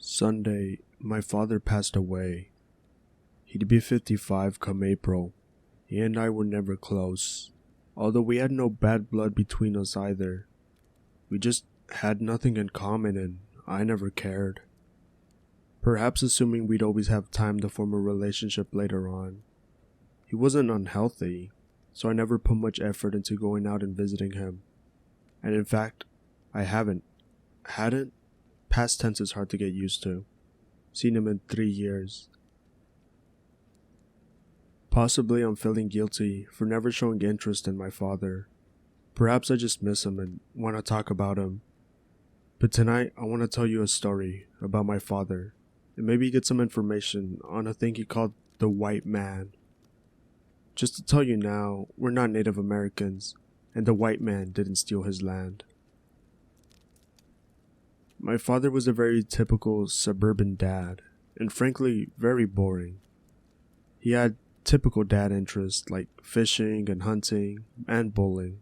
Sunday, my father passed away. He'd be 55 come April. He and I were never close, although we had no bad blood between us either. We just had nothing in common and I never cared. Perhaps assuming we'd always have time to form a relationship later on. He wasn't unhealthy, so I never put much effort into going out and visiting him. And in fact, I hadn't. Past tense is hard to get used to. Seen him in 3 years. Possibly I'm feeling guilty for never showing interest in my father. Perhaps I just miss him and want to talk about him. But tonight I want to tell you a story about my father and maybe get some information on a thing he called the white man. Just to tell you now, we're not Native Americans and the white man didn't steal his land. My father was a very typical suburban dad, and frankly, very boring. He had typical dad interests like fishing and hunting and bowling.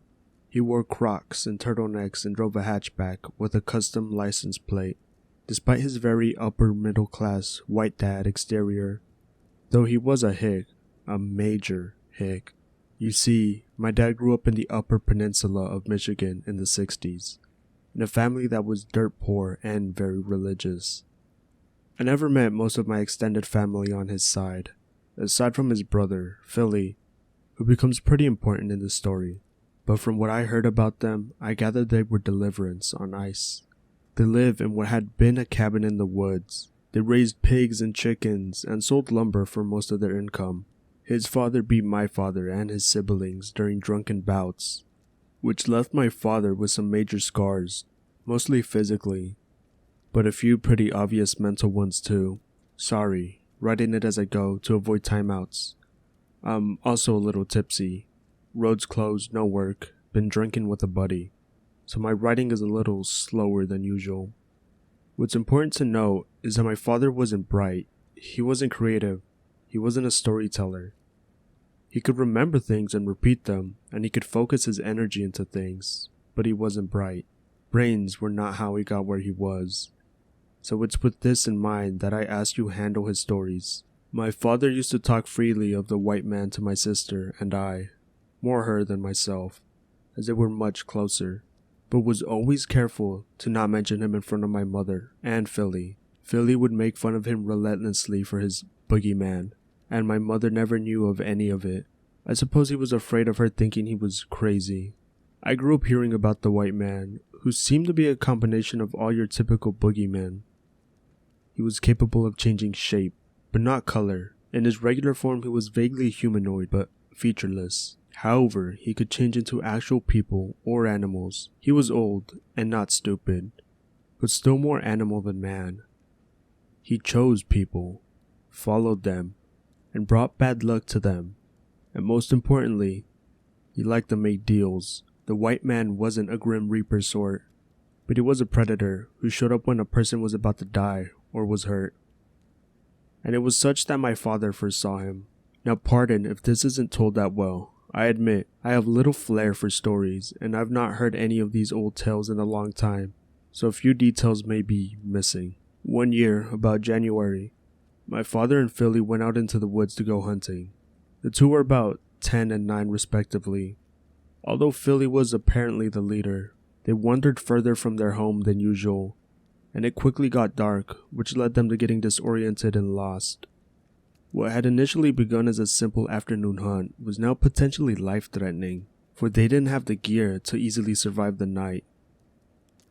He wore Crocs and turtlenecks and drove a hatchback with a custom license plate, despite his very upper middle class white dad exterior. Though he was a hick, a major hick. You see, my dad grew up in the upper peninsula of Michigan in the 60s. In a family that was dirt poor and very religious. I never met most of my extended family on his side, aside from his brother, Philly, who becomes pretty important in the story, but from what I heard about them, I gathered they were deliverance on ice. They live in what had been a cabin in the woods. They raised pigs and chickens and sold lumber for most of their income. His father beat my father and his siblings during drunken bouts, which left my father with some major scars, mostly physically, but a few pretty obvious mental ones too. Sorry, writing it as I go to avoid timeouts. I'm also a little tipsy. Roads closed, no work, been drinking with a buddy, so my writing is a little slower than usual. What's important to note is that my father wasn't bright, he wasn't creative, he wasn't a storyteller. He could remember things and repeat them, and he could focus his energy into things, but he wasn't bright. Brains were not how he got where he was. So it's with this in mind that I ask you handle his stories. My father used to talk freely of the white man to my sister and I, more her than myself, as they were much closer, but was always careful to not mention him in front of my mother and Philly. Philly would make fun of him relentlessly for his boogeyman, and my mother never knew of any of it. I suppose he was afraid of her thinking he was crazy. I grew up hearing about the white man, who seemed to be a combination of all your typical boogeymen. He was capable of changing shape, but not color. In his regular form he was vaguely humanoid, but featureless. However, he could change into actual people or animals. He was old and not stupid, but still more animal than man. He chose people, followed them, and brought bad luck to them. And most importantly, he liked to make deals. The white man wasn't a Grim Reaper sort, but he was a predator who showed up when a person was about to die or was hurt. And it was such that my father first saw him. Now pardon if this isn't told that well. I admit, I have little flair for stories, and I've not heard any of these old tales in a long time, so a few details may be missing. One year, about January, my father and Philly went out into the woods to go hunting. The two were about 10 and 9 respectively. Although Philly was apparently the leader, they wandered further from their home than usual, and it quickly got dark, which led them to getting disoriented and lost. What had initially begun as a simple afternoon hunt was now potentially life-threatening, for they didn't have the gear to easily survive the night.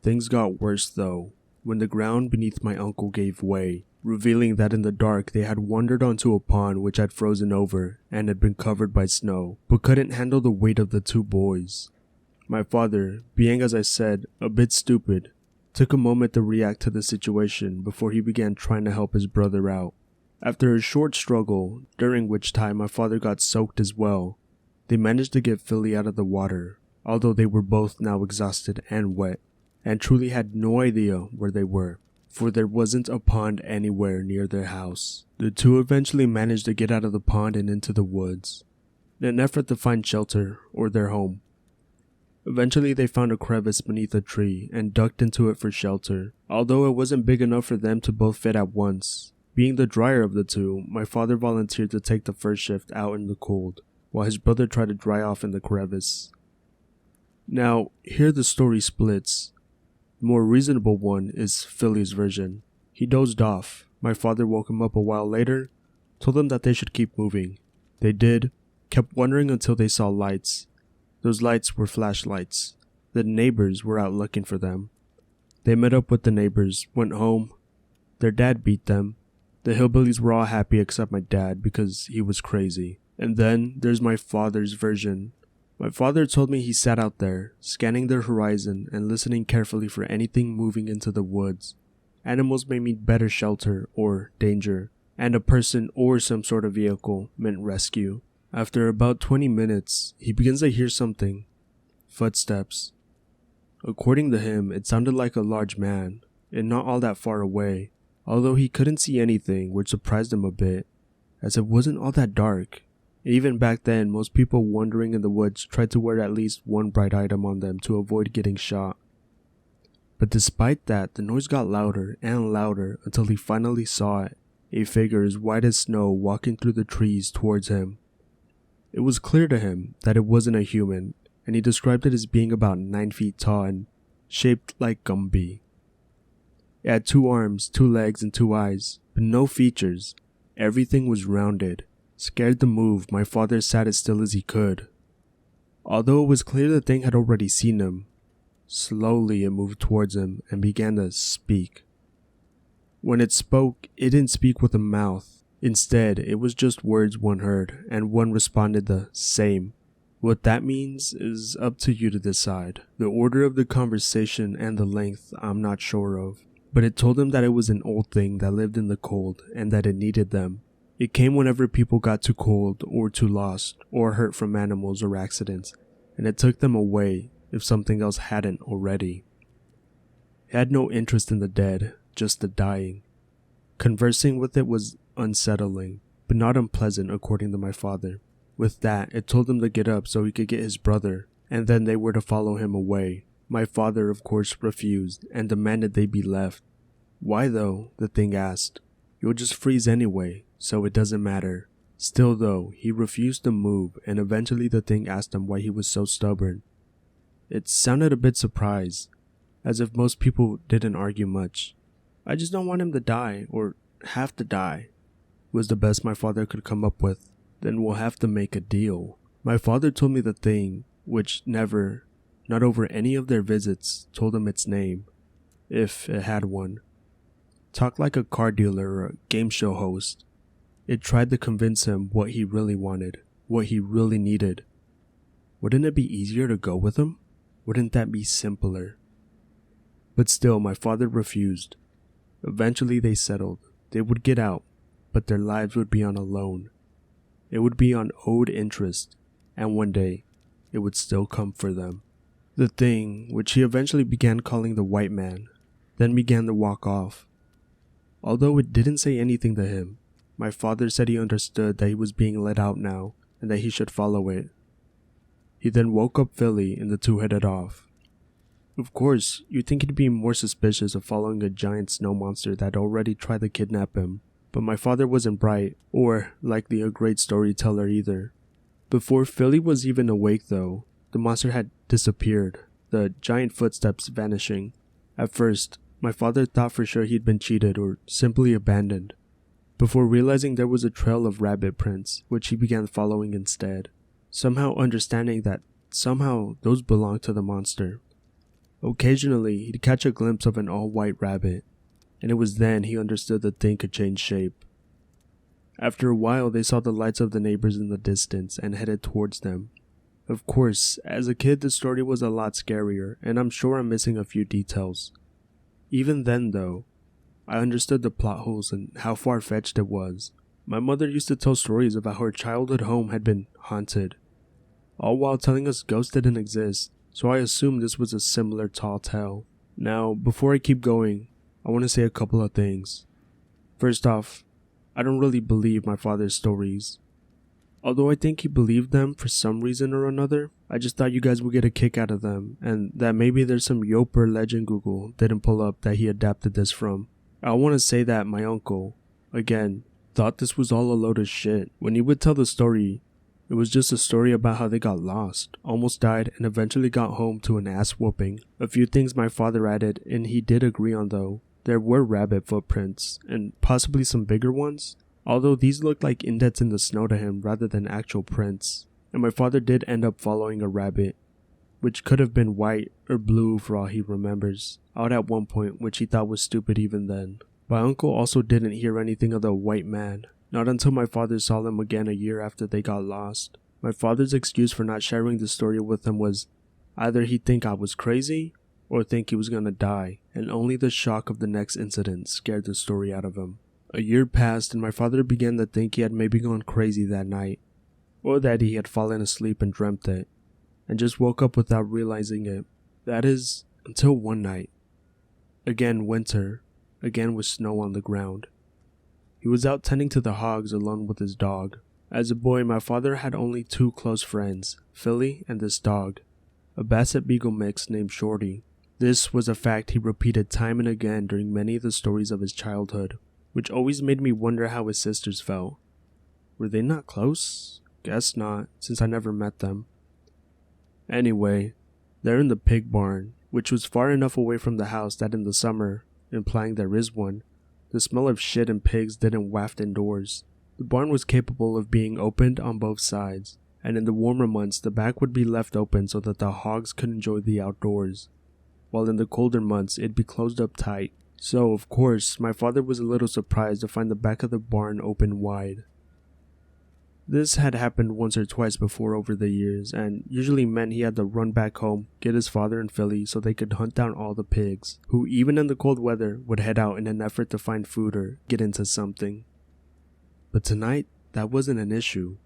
Things got worse though, when the ground beneath my uncle gave way, revealing that in the dark they had wandered onto a pond which had frozen over and had been covered by snow, but couldn't handle the weight of the two boys. My father, being as I said, a bit stupid, took a moment to react to the situation before he began trying to help his brother out. After a short struggle, during which time my father got soaked as well, they managed to get Philly out of the water, although they were both now exhausted and wet, and truly had no idea where they were, for there wasn't a pond anywhere near their house. The two eventually managed to get out of the pond and into the woods, in an effort to find shelter or their home. Eventually they found a crevice beneath a tree and ducked into it for shelter, although it wasn't big enough for them to both fit at once. Being the drier of the two, my father volunteered to take the first shift out in the cold, while his brother tried to dry off in the crevice. Now, here the story splits. The more reasonable one is Philly's version. He dozed off. My father woke him up a while later, told them that they should keep moving. They did, kept wondering until they saw lights. Those lights were flashlights. The neighbors were out looking for them. They met up with the neighbors, went home. Their dad beat them. The hillbillies were all happy except my dad because he was crazy. And then there's my father's version. My father told me he sat out there, scanning their horizon and listening carefully for anything moving into the woods. Animals may mean better shelter or danger, and a person or some sort of vehicle meant rescue. After about 20 minutes, he begins to hear something. Footsteps. According to him, it sounded like a large man, and not all that far away, although he couldn't see anything, which surprised him a bit, as it wasn't all that dark. Even back then, most people wandering in the woods tried to wear at least one bright item on them to avoid getting shot. But despite that, the noise got louder and louder until he finally saw it, a figure as white as snow walking through the trees towards him. It was clear to him that it wasn't a human, and he described it as being about 9 feet tall and shaped like Gumby. It had 2 arms, 2 legs, and 2 eyes, but no features. Everything was rounded. Scared to move, my father sat as still as he could. Although it was clear the thing had already seen him, slowly it moved towards him and began to speak. When it spoke, it didn't speak with a mouth. Instead, it was just words one heard, and one responded the same. What that means is up to you to decide. The order of the conversation and the length I'm not sure of, but it told him that it was an old thing that lived in the cold and that it needed them. It came whenever people got too cold or too lost or hurt from animals or accidents, and it took them away if something else hadn't already. It had no interest in the dead, just the dying. Conversing with it was unsettling, but not unpleasant according to my father. With that, it told him to get up so he could get his brother, and then they were to follow him away. My father, of course, refused and demanded they be left. Why though? The thing asked. You'll just freeze anyway, so it doesn't matter. Still though, he refused to move, and eventually the thing asked him why he was so stubborn. It sounded a bit surprised, as if most people didn't argue much. I just don't want him to die, or have to die, was the best my father could come up with. Then we'll have to make a deal. My father told me the thing, which never, not over any of their visits, told him its name, if it had one. Talked like a car dealer or a game show host. It tried to convince him what he really wanted, what he really needed. Wouldn't it be easier to go with him? Wouldn't that be simpler? But still, my father refused. Eventually they settled. They would get out, but their lives would be on a loan. It would be on owed interest, and one day, it would still come for them. The thing, which he eventually began calling the white man, then began to walk off. Although it didn't say anything to him, my father said he understood that he was being let out now, and that he should follow it. He then woke up Philly and the two headed off. Of course, you'd think he'd be more suspicious of following a giant snow monster that already tried to kidnap him, but my father wasn't bright, or likely a great storyteller either. Before Philly was even awake though, the monster had disappeared, the giant footsteps vanishing. At first, my father thought for sure he'd been cheated or simply abandoned, before realizing there was a trail of rabbit prints, which he began following instead, somehow understanding that somehow those belonged to the monster. Occasionally, he'd catch a glimpse of an all-white rabbit, and it was then he understood the thing could change shape. After a while, they saw the lights of the neighbors in the distance and headed towards them. Of course, as a kid the story was a lot scarier, and I'm sure I'm missing a few details. Even then though, I understood the plot holes and how far-fetched it was. My mother used to tell stories about how her childhood home had been haunted, all while telling us ghosts didn't exist, so I assumed this was a similar tall tale. Now, before I keep going, I want to say a couple of things. First off, I don't really believe my father's stories. Although I think he believed them for some reason or another, I just thought you guys would get a kick out of them, and that maybe there's some Yoper legend Google didn't pull up that he adapted this from. I want to say that my uncle, again, thought this was all a load of shit. When he would tell the story, it was just a story about how they got lost, almost died, and eventually got home to an ass whooping. A few things my father added, and he did agree on though. There were rabbit footprints, and possibly some bigger ones, although these looked like indents in the snow to him rather than actual prints. And my father did end up following a rabbit, which could have been white or blue for all he remembers, out at one point, which he thought was stupid even then. My uncle also didn't hear anything of the white man, not until my father saw them again a year after they got lost. My father's excuse for not sharing the story with him was either he'd think I was crazy or think he was gonna die, and only the shock of the next incident scared the story out of him. A year passed and my father began to think he had maybe gone crazy that night, or that he had fallen asleep and dreamt it, and just woke up without realizing it. That is, until one night. Again winter, again with snow on the ground. He was out tending to the hogs alone with his dog. As a boy, my father had only two close friends, Philly and this dog, a Basset Beagle mix named Shorty. This was a fact he repeated time and again during many of the stories of his childhood, which always made me wonder how his sisters felt. Were they not close? Guess not, since I never met them. Anyway, they're in the pig barn, which was far enough away from the house that in the summer, implying there is one, the smell of shit and pigs didn't waft indoors. The barn was capable of being opened on both sides, and in the warmer months the back would be left open so that the hogs could enjoy the outdoors, while in the colder months it'd be closed up tight. So, of course, my father was a little surprised to find the back of the barn open wide. This had happened once or twice before over the years, and usually meant he had to run back home, get his father and Philly so they could hunt down all the pigs, who even in the cold weather would head out in an effort to find food or get into something. But tonight, that wasn't an issue,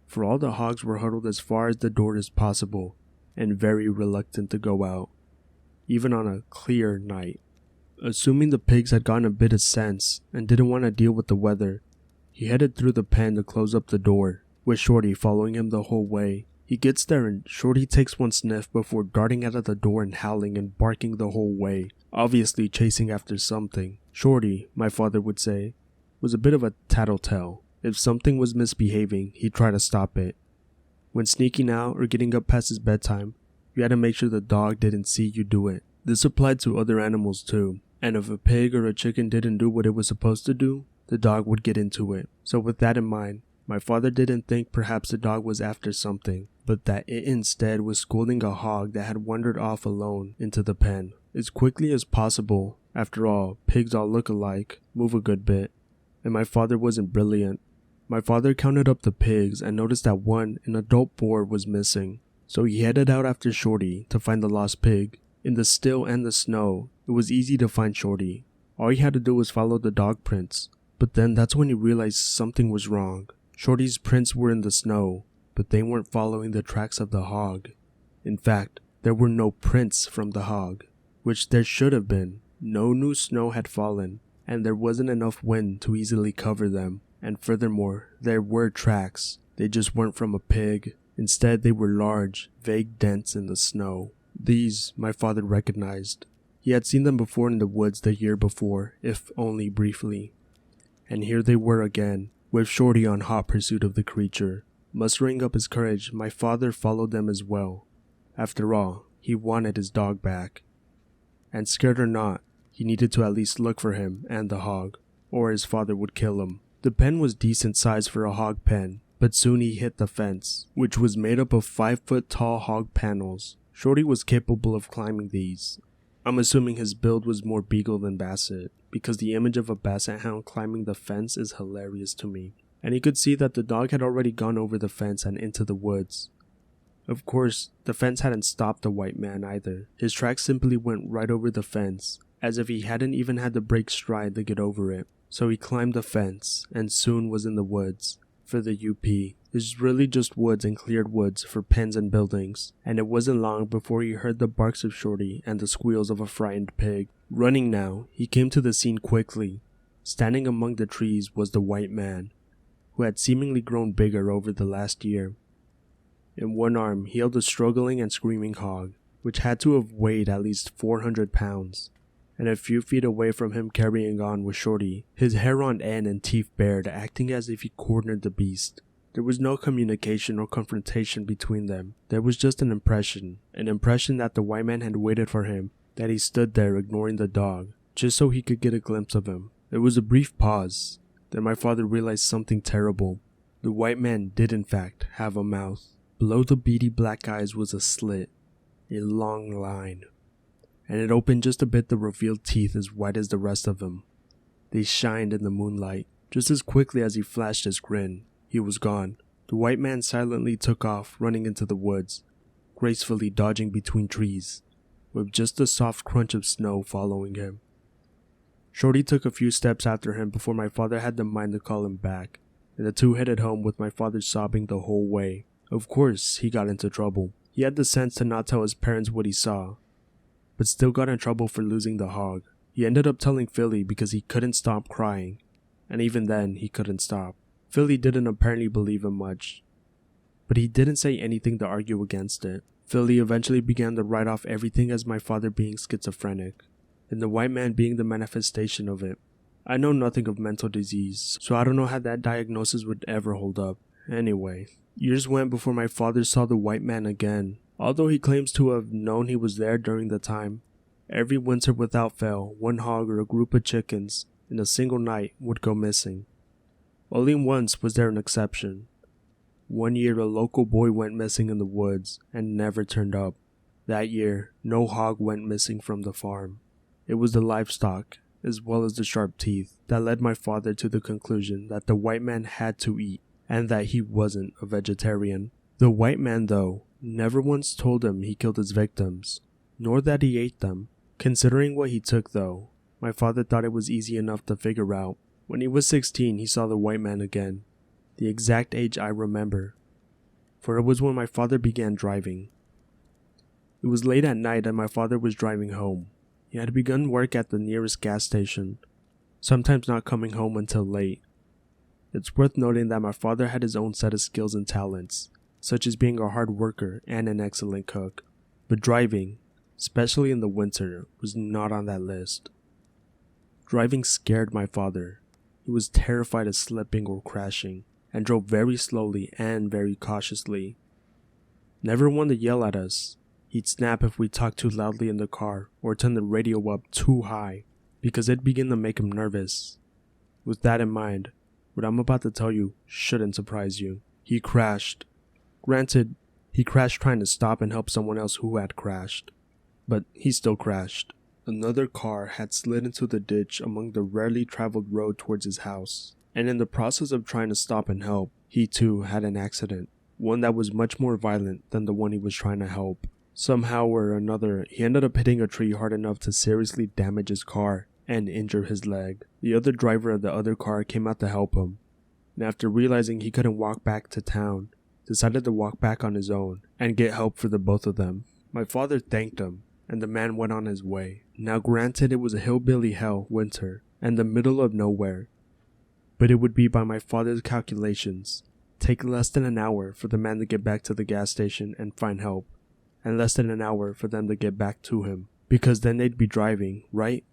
for all the hogs were huddled as far as the door as possible, and very reluctant to go out, even on a clear night. Assuming the pigs had gotten a bit of sense and didn't want to deal with the weather, he headed through the pen to close up the door, with Shorty following him the whole way. He gets there and Shorty takes one sniff before darting out of the door and howling and barking the whole way, obviously chasing after something. Shorty, my father would say, was a bit of a tattletale. If something was misbehaving, he'd try to stop it. When sneaking out or getting up past his bedtime, you had to make sure the dog didn't see you do it. This applied to other animals too, and if a pig or a chicken didn't do what it was supposed to do, the dog would get into it. So with that in mind, my father didn't think perhaps the dog was after something, but that it instead was scolding a hog that had wandered off alone into the pen. As quickly as possible, after all, pigs all look alike, move a good bit, and my father wasn't brilliant. My father counted up the pigs and noticed that one, an adult boar, was missing. So he headed out after Shorty to find the lost pig. In the still and the snow, it was easy to find Shorty. All he had to do was follow the dog prints. But then that's when he realized something was wrong. Shorty's prints were in the snow, but they weren't following the tracks of the hog. In fact, there were no prints from the hog, which there should have been. No new snow had fallen, and there wasn't enough wind to easily cover them. And furthermore, there were tracks. They just weren't from a pig. Instead, they were large, vague dents in the snow. These, my father recognized. He had seen them before in the woods the year before, if only briefly. And here they were again, with Shorty on hot pursuit of the creature. Mustering up his courage, my father followed them as well. After all, he wanted his dog back. And scared or not, he needed to at least look for him and the hog, or his father would kill him. The pen was decent size for a hog pen, but soon he hit the fence, which was made up of 5-foot tall hog panels. Shorty was capable of climbing these. I'm assuming his build was more beagle than basset, because the image of a basset hound climbing the fence is hilarious to me. And he could see that the dog had already gone over the fence and into the woods. Of course, the fence hadn't stopped the white man either. His tracks simply went right over the fence, as if he hadn't even had to break stride to get over it. So he climbed the fence, and soon was in the woods. For the UP, there's really just woods and cleared woods for pens and buildings, and it wasn't long before he heard the barks of Shorty and the squeals of a frightened pig. Running now, he came to the scene quickly. Standing among the trees was the white man. who had seemingly grown bigger over the last year. In one arm, he held a struggling and screaming hog, which had to have weighed at least 400 pounds. And a few feet away from him carrying on was Shorty, his hair on end and teeth bared, acting as if he cornered the beast. There was no communication or confrontation between them. There was just an impression that the white man had waited for him, that he stood there ignoring the dog, just so he could get a glimpse of him. There was a brief pause. Then my father realized something terrible. The white man did in fact have a mouth. Below the beady black eyes was a slit, a long line, and it opened just a bit to reveal teeth as white as the rest of him. They shined in the moonlight. Just as quickly as he flashed his grin, he was gone. The white man silently took off, running into the woods, gracefully dodging between trees, with just a soft crunch of snow following him. Shorty took a few steps after him before my father had the mind to call him back, and the two headed home with my father sobbing the whole way. Of course, he got into trouble. He had the sense to not tell his parents what he saw, but still got in trouble for losing the hog. He ended up telling Philly because he couldn't stop crying, and even then he couldn't stop. Philly didn't apparently believe him much, but he didn't say anything to argue against it. Philly eventually began to write off everything as my father being schizophrenic, and the white man being the manifestation of it. I know nothing of mental disease, so I don't know how that diagnosis would ever hold up. Anyway, years went before my father saw the white man again. Although he claims to have known he was there during the time, every winter without fail, one hog or a group of chickens in a single night would go missing. Only once was there an exception. One year a local boy went missing in the woods and never turned up. That year, no hog went missing from the farm. It was the livestock, as well as the sharp teeth, that led my father to the conclusion that the white man had to eat, and that he wasn't a vegetarian. The white man, though, never once told him he killed his victims, nor that he ate them. Considering what he took, though, my father thought it was easy enough to figure out. When he was 16, he saw the white man again, the exact age I remember, for it was when my father began driving. It was late at night and my father was driving home. He had begun work at the nearest gas station, sometimes not coming home until late. It's worth noting that my father had his own set of skills and talents, such as being a hard worker and an excellent cook, but driving, especially in the winter, was not on that list. Driving scared my father. He was terrified of slipping or crashing, and drove very slowly and very cautiously. Never one to yell at us. He'd snap if we talked too loudly in the car or turn the radio up too high, because it'd begin to make him nervous. With that in mind, what I'm about to tell you shouldn't surprise you. He crashed. Granted, he crashed trying to stop and help someone else who had crashed, but he still crashed. Another car had slid into the ditch among the rarely traveled road towards his house, and in the process of trying to stop and help, he too had an accident, one that was much more violent than the one he was trying to help. Somehow or another, he ended up hitting a tree hard enough to seriously damage his car and injure his leg. The other driver of the other car came out to help him, and after realizing he couldn't walk back to town, decided to walk back on his own and get help for the both of them. My father thanked him, and the man went on his way. Now granted, it was a hillbilly hell winter and the middle of nowhere, but it would be, by my father's calculations, take less than an hour for the man to get back to the gas station and find help, and less than an hour for them to get back to him, because then they'd be driving, right?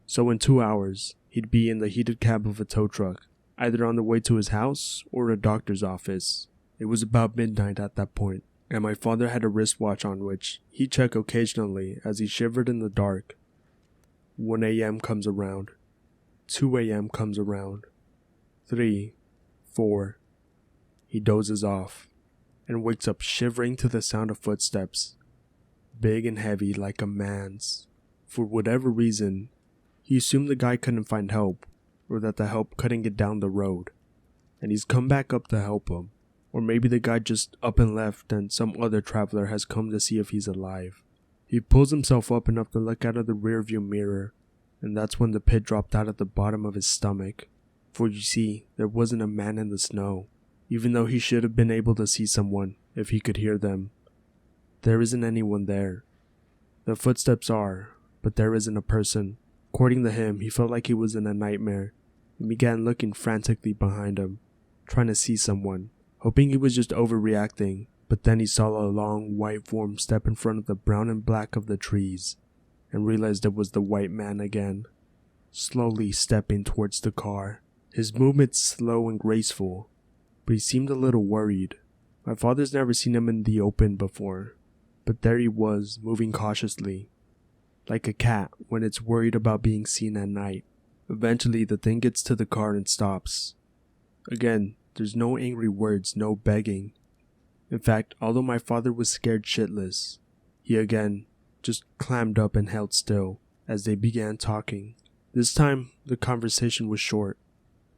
So in 2 hours, he'd be in the heated cab of a tow truck, either on the way to his house or a doctor's office. It was about midnight at that point, and my father had a wristwatch on which he checked occasionally as he shivered in the dark. 1 a.m. comes around. 2 a.m. comes around. 3, 4. He dozes off and wakes up shivering to the sound of footsteps, big and heavy like a man's. For whatever reason, he assumed the guy couldn't find help, or that the help couldn't get down the road, and he's come back up to help him. Or maybe the guy just up and left and some other traveler has come to see if he's alive. He pulls himself up enough to look out of the rearview mirror, and that's when the pit dropped out at the bottom of his stomach. For you see, there wasn't a man in the snow, even though he should have been able to see someone if he could hear them. There isn't anyone there. The footsteps are, but there isn't a person. According to him, he felt like he was in a nightmare and began looking frantically behind him, trying to see someone, hoping he was just overreacting, but then he saw a long white form step in front of the brown and black of the trees, and realized it was the white man again, slowly stepping towards the car. His movements slow and graceful, but he seemed a little worried. My father's never seen him in the open before, but there he was, moving cautiously, like a cat when it's worried about being seen at night. Eventually, the thing gets to the car and stops. Again, there's no angry words, no begging. In fact, although my father was scared shitless, he again just clammed up and held still as they began talking. This time, the conversation was short.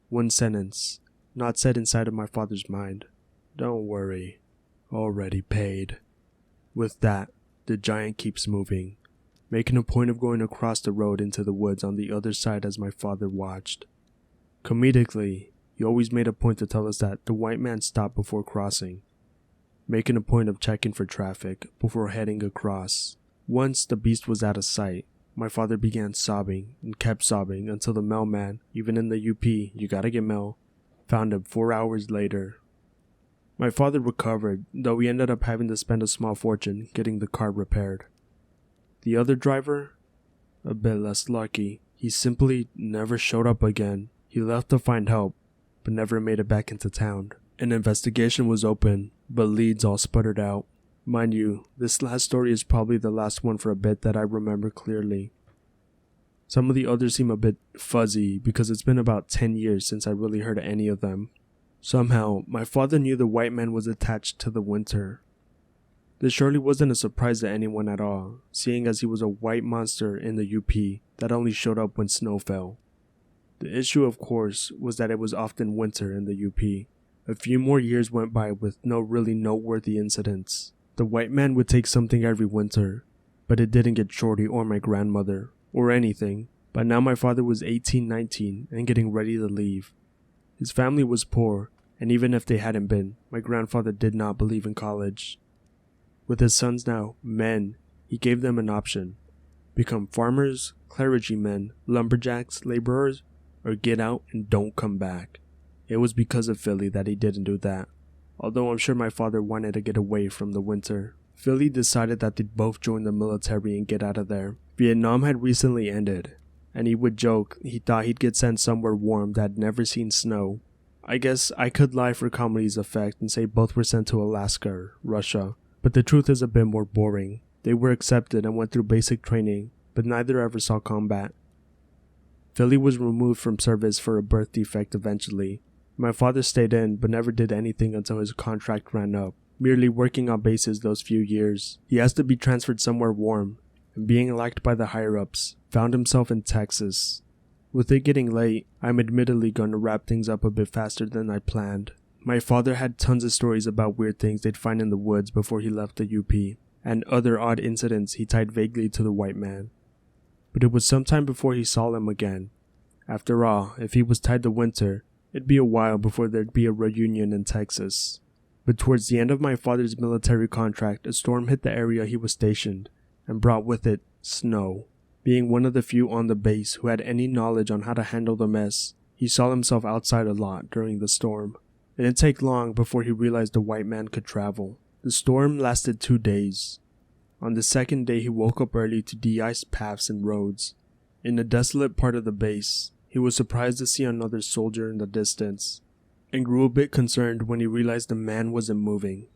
One sentence, not said inside of my father's mind. "Don't worry, already paid." With that, the giant keeps moving, making a point of going across the road into the woods on the other side as my father watched. Comedically, he always made a point to tell us that the white man stopped before crossing, making a point of checking for traffic before heading across. Once the beast was out of sight, my father began sobbing and kept sobbing until the mailman, even in the UP, you gotta get mail, found him 4 hours later. My father recovered, though he ended up having to spend a small fortune getting the car repaired. The other driver? A bit less lucky. He simply never showed up again. He left to find help, but never made it back into town. An investigation was open, but leads all sputtered out. Mind you, this last story is probably the last one for a bit that I remember clearly. Some of the others seem a bit fuzzy because it's been about 10 years since I really heard any of them. Somehow, my father knew the white man was attached to the winter. This surely wasn't a surprise to anyone at all, seeing as he was a white monster in the UP that only showed up when snow fell. The issue, of course, was that it was often winter in the UP. A few more years went by with no really noteworthy incidents. The white man would take something every winter, but it didn't get Shorty or my grandmother, or anything. By now my father was 18, 19, and getting ready to leave. His family was poor, and even if they hadn't been, my grandfather did not believe in college. With his sons now men, he gave them an option: become farmers, clergymen, lumberjacks, laborers, or get out and don't come back. It was because of Philly that he didn't do that, although I'm sure my father wanted to get away from the winter. Philly decided that they'd both join the military and get out of there. Vietnam had recently ended, and he would joke he thought he'd get sent somewhere warm that had never seen snow. I guess I could lie for comedy's effect and say both were sent to Alaska or Russia, but the truth is a bit more boring. They were accepted and went through basic training, but neither ever saw combat. Philly was removed from service for a birth defect eventually. My father stayed in, but never did anything until his contract ran up, merely working on bases those few years. He asked to be transferred somewhere warm, and being liked by the higher-ups, found himself in Texas. With it getting late, I'm admittedly going to wrap things up a bit faster than I planned. My father had tons of stories about weird things they'd find in the woods before he left the UP, and other odd incidents he tied vaguely to the white man. But it was sometime before he saw him again. After all, if he was tied to winter, it'd be a while before there'd be a reunion in Texas. But towards the end of my father's military contract, a storm hit the area he was stationed, and brought with it snow. Being one of the few on the base who had any knowledge on how to handle the mess, he saw himself outside a lot during the storm. It didn't take long before he realized the white man could travel. The storm lasted 2 days. On the second day, he woke up early to de-ice paths and roads. In a desolate part of the base, he was surprised to see another soldier in the distance, and grew a bit concerned when he realized the man wasn't moving.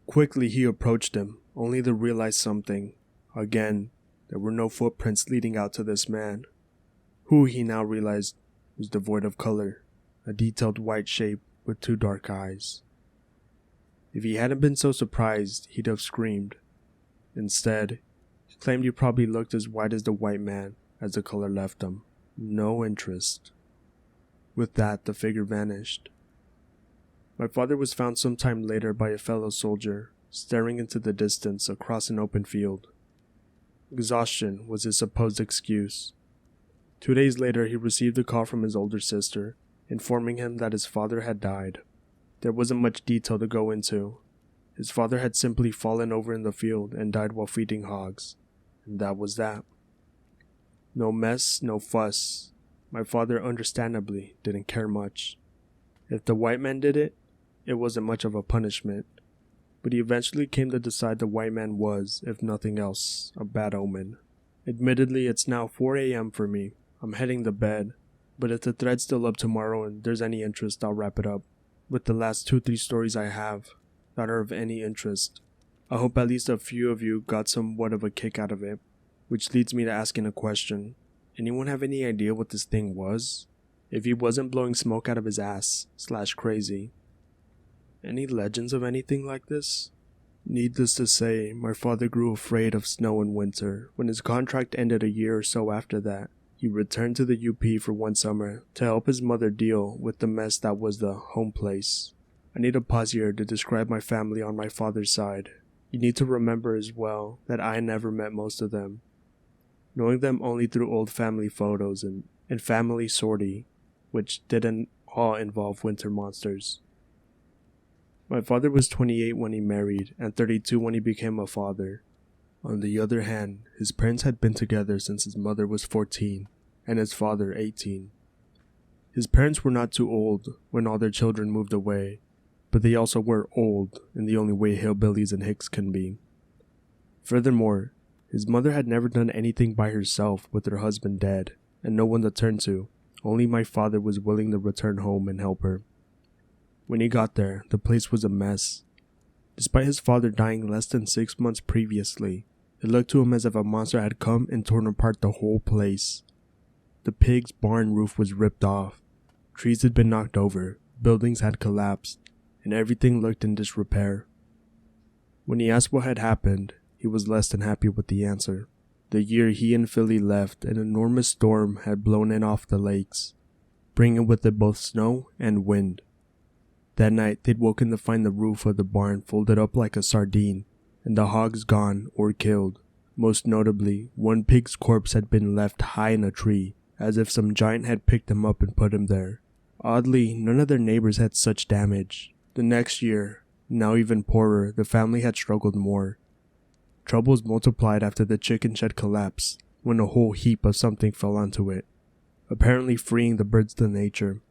Quickly he approached him, only to realize something. Again, there were no footprints leading out to this man, who he now realized was devoid of color, a detailed white shape with 2 dark eyes. If he hadn't been so surprised, he'd have screamed. Instead, he claimed he probably looked as white as the white man as the color left him. No interest. With that, the figure vanished. My father was found sometime later by a fellow soldier, staring into the distance across an open field. Exhaustion was his supposed excuse. 2 days later, he received a call from his older sister, informing him that his father had died. There wasn't much detail to go into. His father had simply fallen over in the field and died while feeding hogs, and that was that. No mess, no fuss. My father understandably didn't care much. If the white man did it, it wasn't much of a punishment. But he eventually came to decide the white man was, if nothing else, a bad omen. Admittedly, it's now 4 a.m. for me. I'm heading to bed. But if the thread's still up tomorrow and there's any interest, I'll wrap it up with the last 2-3 stories I have that are of any interest. I hope at least a few of you got somewhat of a kick out of it, which leads me to asking a question. Anyone have any idea what this thing was? If he wasn't blowing smoke out of his ass / crazy. Any legends of anything like this? Needless to say, my father grew afraid of snow in winter. When his contract ended a year or so after that, he returned to the UP for one summer to help his mother deal with the mess that was the home place. I need to pause here to describe my family on my father's side. You need to remember as well that I never met most of them, knowing them only through old family photos and family sortie, which didn't all involve winter monsters. My father was 28 when he married and 32 when he became a father. On the other hand, his parents had been together since his mother was 14 and his father 18. His parents were not too old when all their children moved away, but they also were old in the only way hillbillies and hicks can be. Furthermore, his mother had never done anything by herself with her husband dead and no one to turn to. Only my father was willing to return home and help her. When he got there, the place was a mess. Despite his father dying less than 6 months previously, it looked to him as if a monster had come and torn apart the whole place. The pig's barn roof was ripped off, trees had been knocked over, buildings had collapsed, and everything looked in disrepair. When he asked what had happened, he was less than happy with the answer. The year he and Philly left, an enormous storm had blown in off the lakes, bringing with it both snow and wind. That night, they'd woken to find the roof of the barn folded up like a sardine, and the hogs gone or killed. Most notably, one pig's corpse had been left high in a tree, as if some giant had picked him up and put him there. Oddly, none of their neighbors had such damage. The next year, now even poorer, the family had struggled more. Troubles multiplied after the chicken shed collapsed, when a whole heap of something fell onto it, apparently freeing the birds to nature.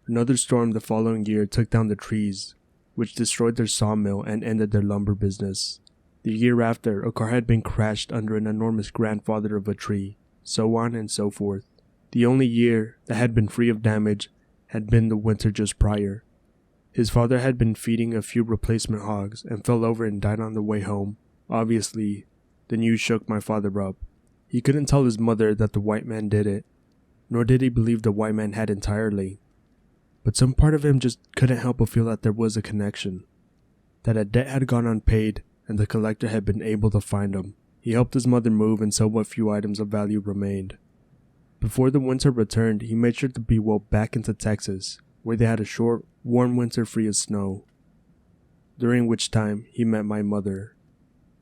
Another storm the following year took down the trees, which destroyed their sawmill and ended their lumber business. The year after, a car had been crashed under an enormous grandfather of a tree, so on and so forth. The only year that had been free of damage had been the winter just prior. His father had been feeding a few replacement hogs and fell over and died on the way home. Obviously, the news shook my father up. He couldn't tell his mother that the white man did it, nor did he believe the white man had entirely. But some part of him just couldn't help but feel that there was a connection, that a debt had gone unpaid and the collector had been able to find him. He helped his mother move and sell what few items of value remained. Before the winter returned, he made sure to be well back into Texas, where they had a short, warm winter free of snow, during which time he met my mother.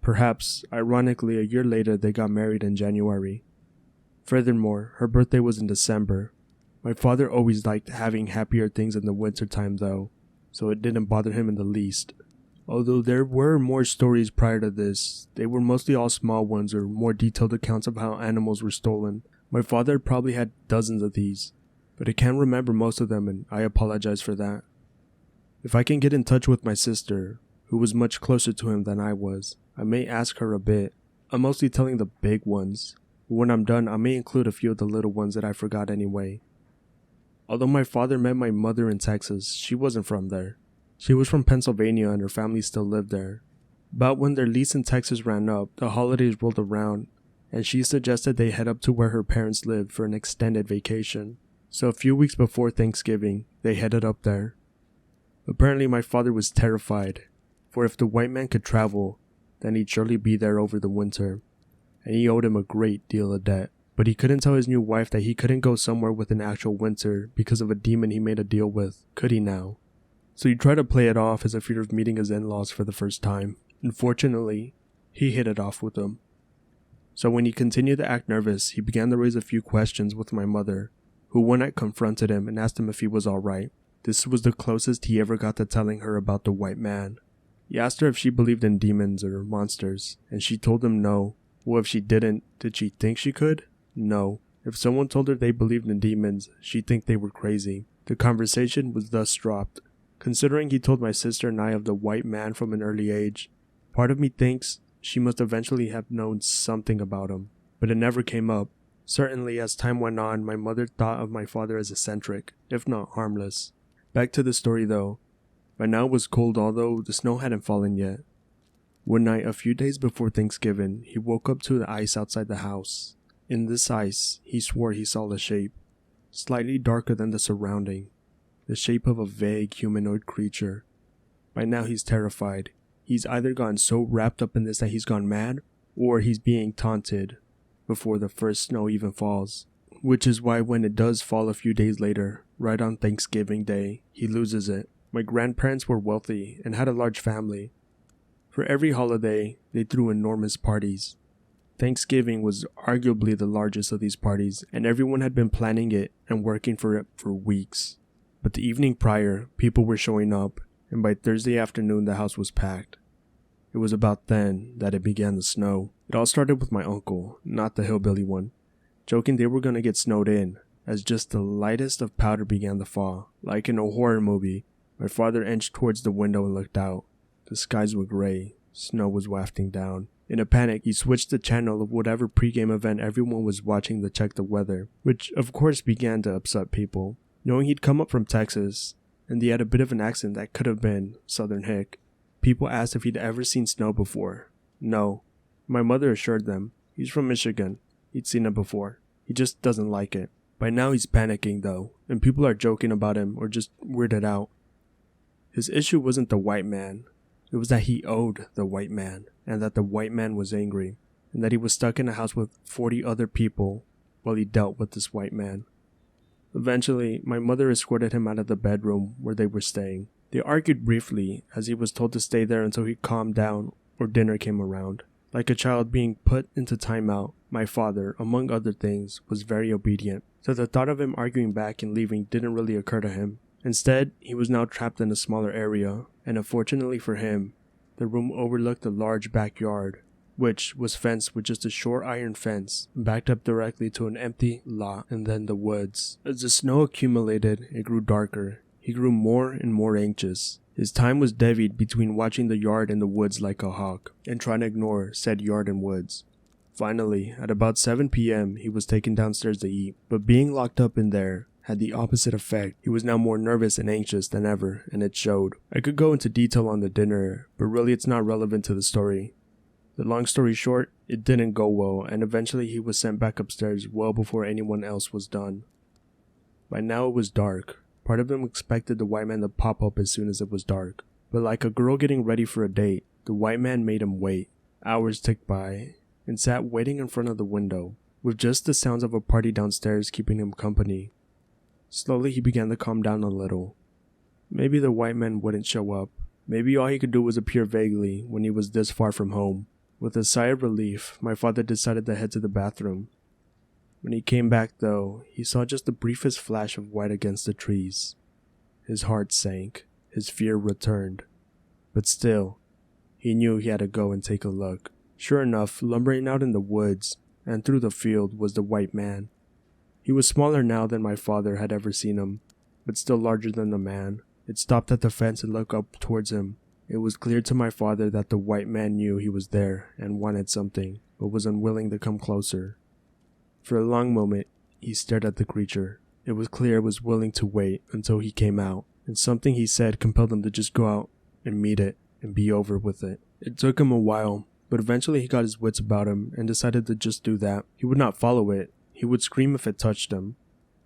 Perhaps, ironically, a year later they got married in January. Furthermore, her birthday was in December. My father always liked having happier things in the winter time though, so it didn't bother him in the least. Although there were more stories prior to this, they were mostly all small ones or more detailed accounts of how animals were stolen. My father probably had dozens of these, but I can't remember most of them and I apologize for that. If I can get in touch with my sister, who was much closer to him than I was, I may ask her a bit. I'm mostly telling the big ones, but when I'm done I may include a few of the little ones that I forgot anyway. Although my father met my mother in Texas, she wasn't from there. She was from Pennsylvania and her family still lived there. But when their lease in Texas ran up, the holidays rolled around, and she suggested they head up to where her parents lived for an extended vacation. So a few weeks before Thanksgiving, they headed up there. Apparently my father was terrified, for if the white man could travel, then he'd surely be there over the winter, and he owed him a great deal of debt. But he couldn't tell his new wife that he couldn't go somewhere with an actual winter because of a demon he made a deal with, could he now? So he tried to play it off as a fear of meeting his in-laws for the first time. Unfortunately, he hit it off with them. So when he continued to act nervous, he began to raise a few questions with my mother, who one night confronted him and asked him if he was alright. This was the closest he ever got to telling her about the white man. He asked her if she believed in demons or monsters, and she told him no. Well, if she didn't, did she think she could? No. If someone told her they believed in demons, she'd think they were crazy. The conversation was thus dropped. Considering he told my sister and I of the white man from an early age, part of me thinks she must eventually have known something about him, but it never came up. Certainly, as time went on, my mother thought of my father as eccentric, if not harmless. Back to the story though. By now it was cold, although the snow hadn't fallen yet. One night, a few days before Thanksgiving, he woke up to the ice outside the house. In this ice, he swore he saw a shape, slightly darker than the surrounding, the shape of a vague humanoid creature. By now he's terrified. He's either gotten so wrapped up in this that he's gone mad, or he's being taunted before the first snow even falls. Which is why when it does fall a few days later, right on Thanksgiving Day, he loses it. My grandparents were wealthy and had a large family. For every holiday, they threw enormous parties. Thanksgiving was arguably the largest of these parties, and everyone had been planning it and working for it for weeks. But the evening prior, people were showing up, and by Thursday afternoon the house was packed. It was about then that it began to snow. It all started with my uncle, not the hillbilly one, joking they were going to get snowed in, as just the lightest of powder began to fall. Like in a horror movie, my father inched towards the window and looked out. The skies were gray, snow was wafting down. In a panic, he switched the channel of whatever pregame event everyone was watching to check the weather, which of course began to upset people. Knowing he'd come up from Texas, and he had a bit of an accent that could have been Southern hick, people asked if he'd ever seen snow before. No. My mother assured them, he's from Michigan, he'd seen it before, he just doesn't like it. By now he's panicking though, and people are joking about him or just weirded out. His issue wasn't the white man, it was that he owed the white man, and that the white man was angry, and that he was stuck in a house with 40 other people while he dealt with this white man. Eventually, my mother escorted him out of the bedroom where they were staying. They argued briefly, as he was told to stay there until he calmed down or dinner came around. Like a child being put into timeout, my father, among other things, was very obedient, so the thought of him arguing back and leaving didn't really occur to him. Instead, he was now trapped in a smaller area, and unfortunately for him, the room overlooked a large backyard, which was fenced with just a short iron fence, backed up directly to an empty lot and then the woods. As the snow accumulated, it grew darker. He grew more and more anxious. His time was divvied between watching the yard and the woods like a hawk, and trying to ignore said yard and woods. Finally, at about 7 p.m., he was taken downstairs to eat, but being locked up in there had the opposite effect. He was now more nervous and anxious than ever, and it showed. I could go into detail on the dinner, but really it's not relevant to the story. The long story short, it didn't go well, and eventually he was sent back upstairs well before anyone else was done. By now it was dark. Part of him expected the white man to pop up as soon as it was dark, but like a girl getting ready for a date, the white man made him wait. Hours ticked by, and sat waiting in front of the window, with just the sounds of a party downstairs keeping him company. Slowly he began to calm down a little. Maybe the white man wouldn't show up. Maybe all he could do was appear vaguely when he was this far from home. With a sigh of relief, my father decided to head to the bathroom. When he came back though, he saw just the briefest flash of white against the trees. His heart sank, his fear returned. But still, he knew he had to go and take a look. Sure enough, lumbering out in the woods and through the field was the white man. He was smaller now than my father had ever seen him, but still larger than the man. It stopped at the fence and looked up towards him. It was clear to my father that the white man knew he was there and wanted something, but was unwilling to come closer. For a long moment, he stared at the creature. It was clear it was willing to wait until he came out, and something he said compelled him to just go out and meet it and be over with it. It took him a while, but eventually he got his wits about him and decided to just do that. He would not follow it. He would scream if it touched him.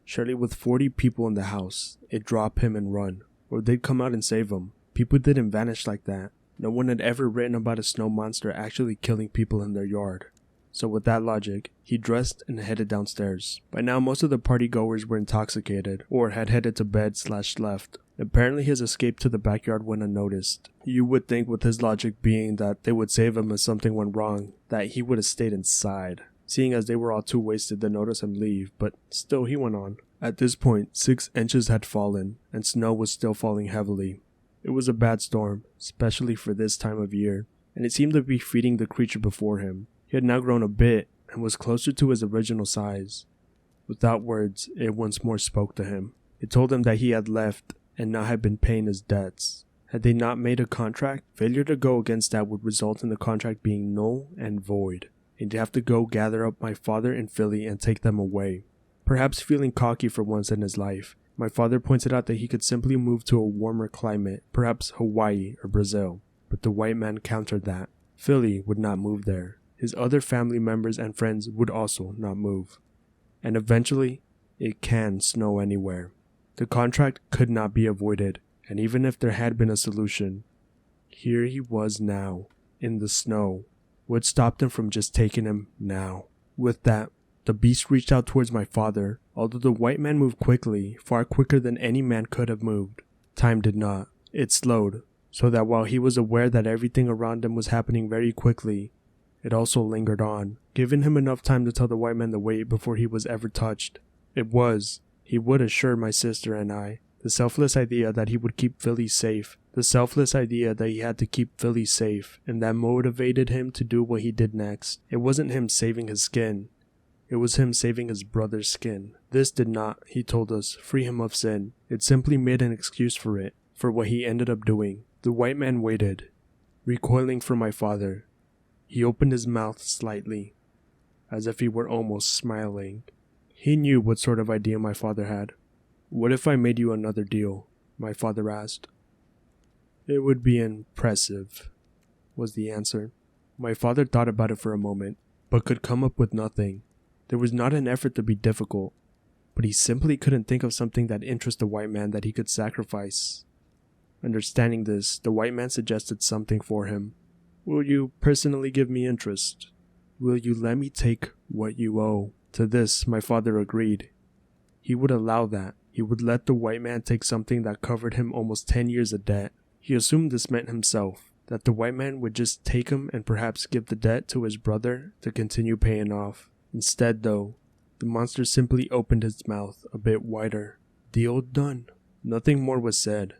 Surely with 40 people in the house, it'd drop him and run, or they'd come out and save him. People didn't vanish like that. No one had ever written about a snow monster actually killing people in their yard. So with that logic, he dressed and headed downstairs. By now most of the partygoers were intoxicated, or had headed to bed/left. Apparently his escape to the backyard went unnoticed. You would think with his logic being that they would save him if something went wrong, that he would have stayed inside, seeing as they were all too wasted to notice him leave, but still he went on. At this point, 6 inches had fallen, and snow was still falling heavily. It was a bad storm, especially for this time of year, and it seemed to be feeding the creature before him. He had now grown a bit, and was closer to his original size. Without words, it once more spoke to him. It told him that he had left and not had been paying his debts. Had they not made a contract, failure to go against that would result in the contract being null and void, and he'd have to go gather up my father in Philly and take them away. Perhaps feeling cocky for once in his life, my father pointed out that he could simply move to a warmer climate, perhaps Hawaii or Brazil, but the white man countered that. Philly would not move there. His other family members and friends would also not move. And eventually, it can snow anywhere. The contract could not be avoided, and even if there had been a solution, here he was now, in the snow. What stopped him from just taking him now? With that, the beast reached out towards my father. Although the white man moved quickly, far quicker than any man could have moved, time did not. It slowed, so that while he was aware that everything around him was happening very quickly, it also lingered on, giving him enough time to tell the white man to wait before he was ever touched. He would assure my sister and I, the selfless idea that he would keep Philly safe, the selfless idea that he had to keep Philly safe, and that motivated him to do what he did next. It wasn't him saving his skin. It was him saving his brother's skin. This did not, he told us, free him of sin. It simply made an excuse for it, for what he ended up doing. The white man waited, recoiling from my father. He opened his mouth slightly, as if he were almost smiling. He knew what sort of idea my father had. "What if I made you another deal?" my father asked. "It would be impressive," was the answer. My father thought about it for a moment, but could come up with nothing. There was not an effort to be difficult, but he simply couldn't think of something that interested the white man that he could sacrifice. Understanding this, the white man suggested something for him. "Will you personally give me interest? Will you let me take what you owe?" To this, my father agreed. He would allow that. He would let the white man take something that covered him almost 10 years of debt. He assumed this meant himself, that the white man would just take him and perhaps give the debt to his brother to continue paying off. Instead, though, the monster simply opened his mouth a bit wider. Deal done. Nothing more was said.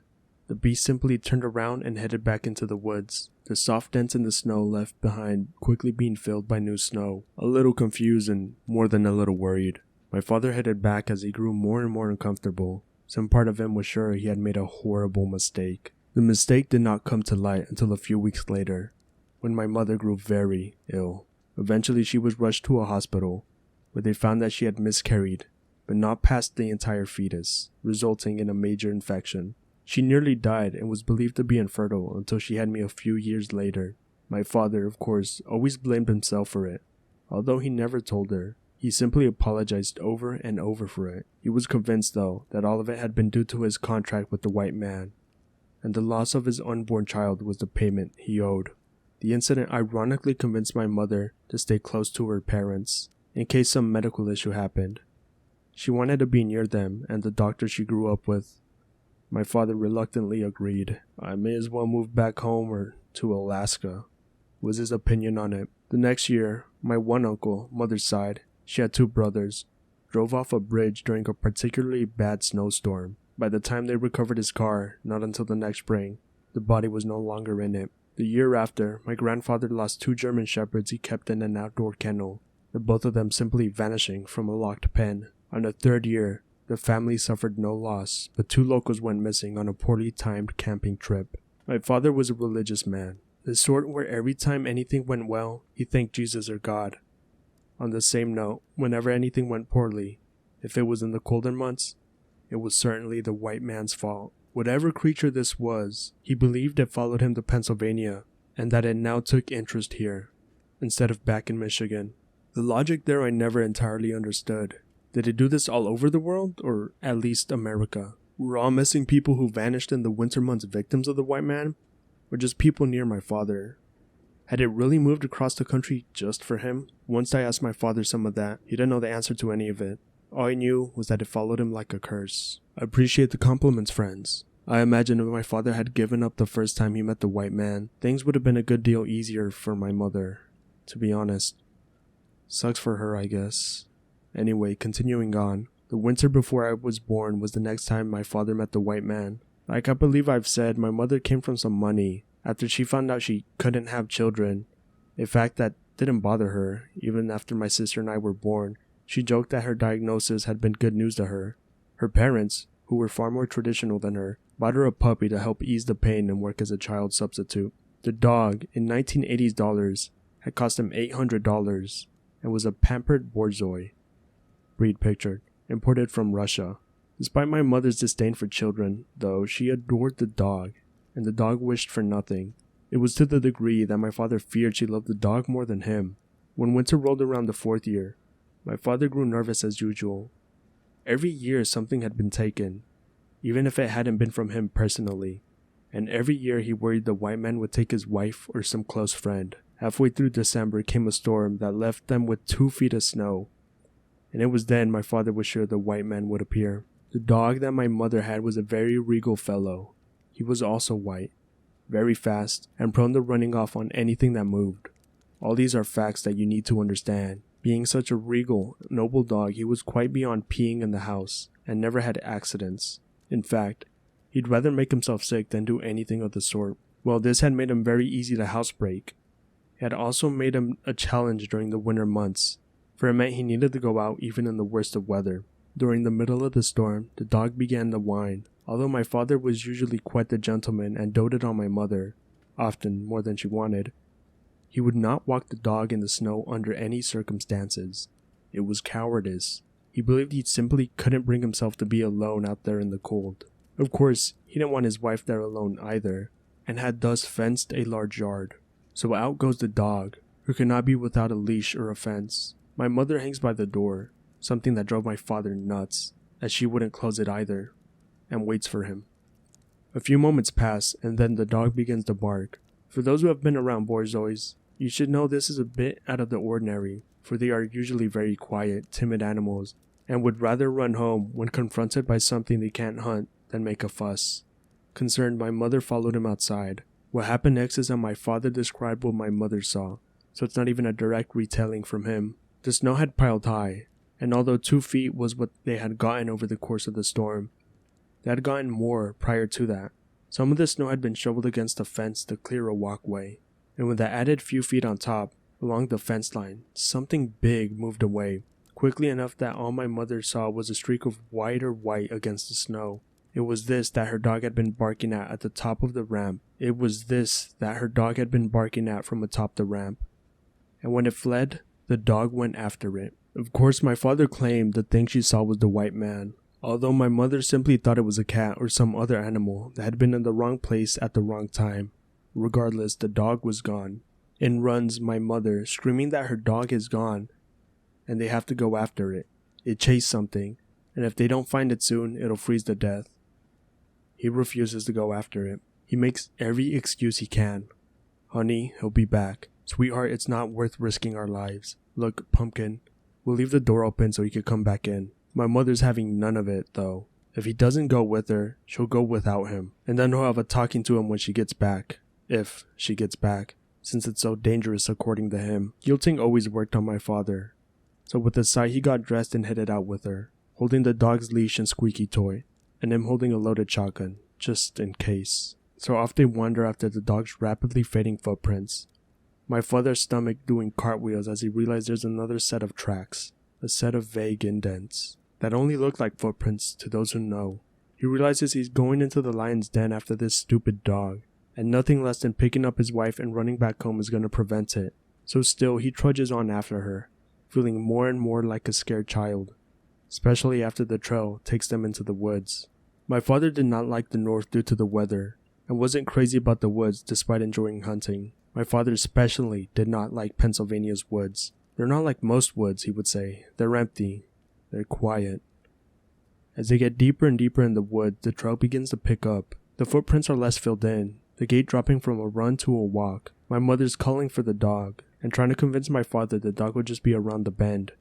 The beast simply turned around and headed back into the woods, the soft dents in the snow left behind quickly being filled by new snow. A little confused and more than a little worried, my father headed back as he grew more and more uncomfortable. Some part of him was sure he had made a horrible mistake. The mistake did not come to light until a few weeks later, when my mother grew very ill. Eventually she was rushed to a hospital, where they found that she had miscarried, but not past the entire fetus, resulting in a major infection. She nearly died and was believed to be infertile until she had me a few years later. My father, of course, always blamed himself for it. Although he never told her, he simply apologized over and over for it. He was convinced, though, that all of it had been due to his contract with the white man, and the loss of his unborn child was the payment he owed. The incident ironically convinced my mother to stay close to her parents, in case some medical issue happened. She wanted to be near them and the doctor she grew up with. My father reluctantly agreed. "I may as well move back home or to Alaska," was his opinion on it. The next year, my one uncle, mother's side, she had two brothers, drove off a bridge during a particularly bad snowstorm. By the time they recovered his car, not until the next spring, the body was no longer in it. The year after, my grandfather lost 2 German shepherds he kept in an outdoor kennel, the both of them simply vanishing from a locked pen. On the 3rd year, the family suffered no loss, but 2 locals went missing on a poorly timed camping trip. My father was a religious man, the sort where every time anything went well, he thanked Jesus or God. On the same note, whenever anything went poorly, if it was in the colder months, it was certainly the white man's fault. Whatever creature this was, he believed it followed him to Pennsylvania, and that it now took interest here, instead of back in Michigan. The logic there I never entirely understood. Did it do this all over the world, or at least America? Were all missing people who vanished in the winter months victims of the white man, or just people near my father? Had it really moved across the country just for him? Once I asked my father some of that, he didn't know the answer to any of it. All I knew was that it followed him like a curse. I appreciate the compliments, friends. I imagine if my father had given up the first time he met the white man, things would have been a good deal easier for my mother, to be honest. Sucks for her, I guess. Anyway, continuing on, the winter before I was born was the next time my father met the white man. Like I believe I've said, my mother came from some money after she found out she couldn't have children, a fact that didn't bother her. Even after my sister and I were born, she joked that her diagnosis had been good news to her. Her parents, who were far more traditional than her, bought her a puppy to help ease the pain and work as a child substitute. The dog, in 1980s dollars, had cost him $800 and was a pampered Borzoi, breed pictured, imported from Russia. Despite my mother's disdain for children, though, she adored the dog, and the dog wished for nothing. It was to the degree that my father feared she loved the dog more than him. When winter rolled around the 4th year, my father grew nervous as usual. Every year something had been taken, even if it hadn't been from him personally, and every year he worried the white man would take his wife or some close friend. Halfway through December came a storm that left them with 2 feet of snow, and it was then my father was sure the white man would appear. The dog that my mother had was a very regal fellow. He was also white, very fast, and prone to running off on anything that moved. All these are facts that you need to understand. Being such a regal, noble dog, he was quite beyond peeing in the house, and never had accidents. In fact, he'd rather make himself sick than do anything of the sort. Well, this had made him very easy to housebreak. It had also made him a challenge during the winter months, for it meant he needed to go out even in the worst of weather. During the middle of the storm, the dog began to whine. Although my father was usually quite the gentleman and doted on my mother, often more than she wanted, he would not walk the dog in the snow under any circumstances. It was cowardice. He believed he simply couldn't bring himself to be alone out there in the cold. Of course, he didn't want his wife there alone either, and had thus fenced a large yard. So out goes the dog, who could not be without a leash or a fence. My mother hangs by the door, something that drove my father nuts, as she wouldn't close it either, and waits for him. A few moments pass, and then the dog begins to bark. For those who have been around Borzois, you should know this is a bit out of the ordinary, for they are usually very quiet, timid animals, and would rather run home when confronted by something they can't hunt than make a fuss. Concerned, my mother followed him outside. What happened next is that my father described what my mother saw, so it's not even a direct retelling from him. The snow had piled high, and although 2 feet was what they had gotten over the course of the storm, they had gotten more prior to that. Some of the snow had been shoveled against the fence to clear a walkway, and with the added few feet on top, along the fence line, something big moved away, quickly enough that all my mother saw was a streak of whiter white against the snow. It was this that her dog had been barking at the top of the ramp. It was this that her dog had been barking at from atop the ramp. And when it fled, the dog went after it. Of course, my father claimed the thing she saw was the white man, although my mother simply thought it was a cat or some other animal that had been in the wrong place at the wrong time. Regardless, the dog was gone. In runs my mother, screaming that her dog is gone, and they have to go after it. It chased something, and if they don't find it soon, it'll freeze to death. He refuses to go after it. He makes every excuse he can. Honey, he'll be back. Sweetheart, it's not worth risking our lives. Look, Pumpkin, we'll leave the door open so he could come back in. My mother's having none of it, though. If he doesn't go with her, she'll go without him, and then he'll have a talking to him when she gets back. If she gets back, since it's so dangerous according to him. Guilting always worked on my father, so with a sigh he got dressed and headed out with her, holding the dog's leash and squeaky toy, and him holding a loaded shotgun, just in case. So off they wander after the dog's rapidly fading footprints. My father's stomach doing cartwheels as he realized there's another set of tracks, a set of vague indents that only look like footprints to those who know. He realizes he's going into the lion's den after this stupid dog, and nothing less than picking up his wife and running back home is going to prevent it. So still, he trudges on after her, feeling more and more like a scared child, especially after the trail takes them into the woods. My father did not like the north due to the weather, and wasn't crazy about the woods despite enjoying hunting. My father especially did not like Pennsylvania's woods. They're not like most woods, he would say. They're empty. They're quiet. As they get deeper and deeper in the woods, the trail begins to pick up. The footprints are less filled in, the gait dropping from a run to a walk. My mother's calling for the dog, and trying to convince my father the dog would just be around the bend.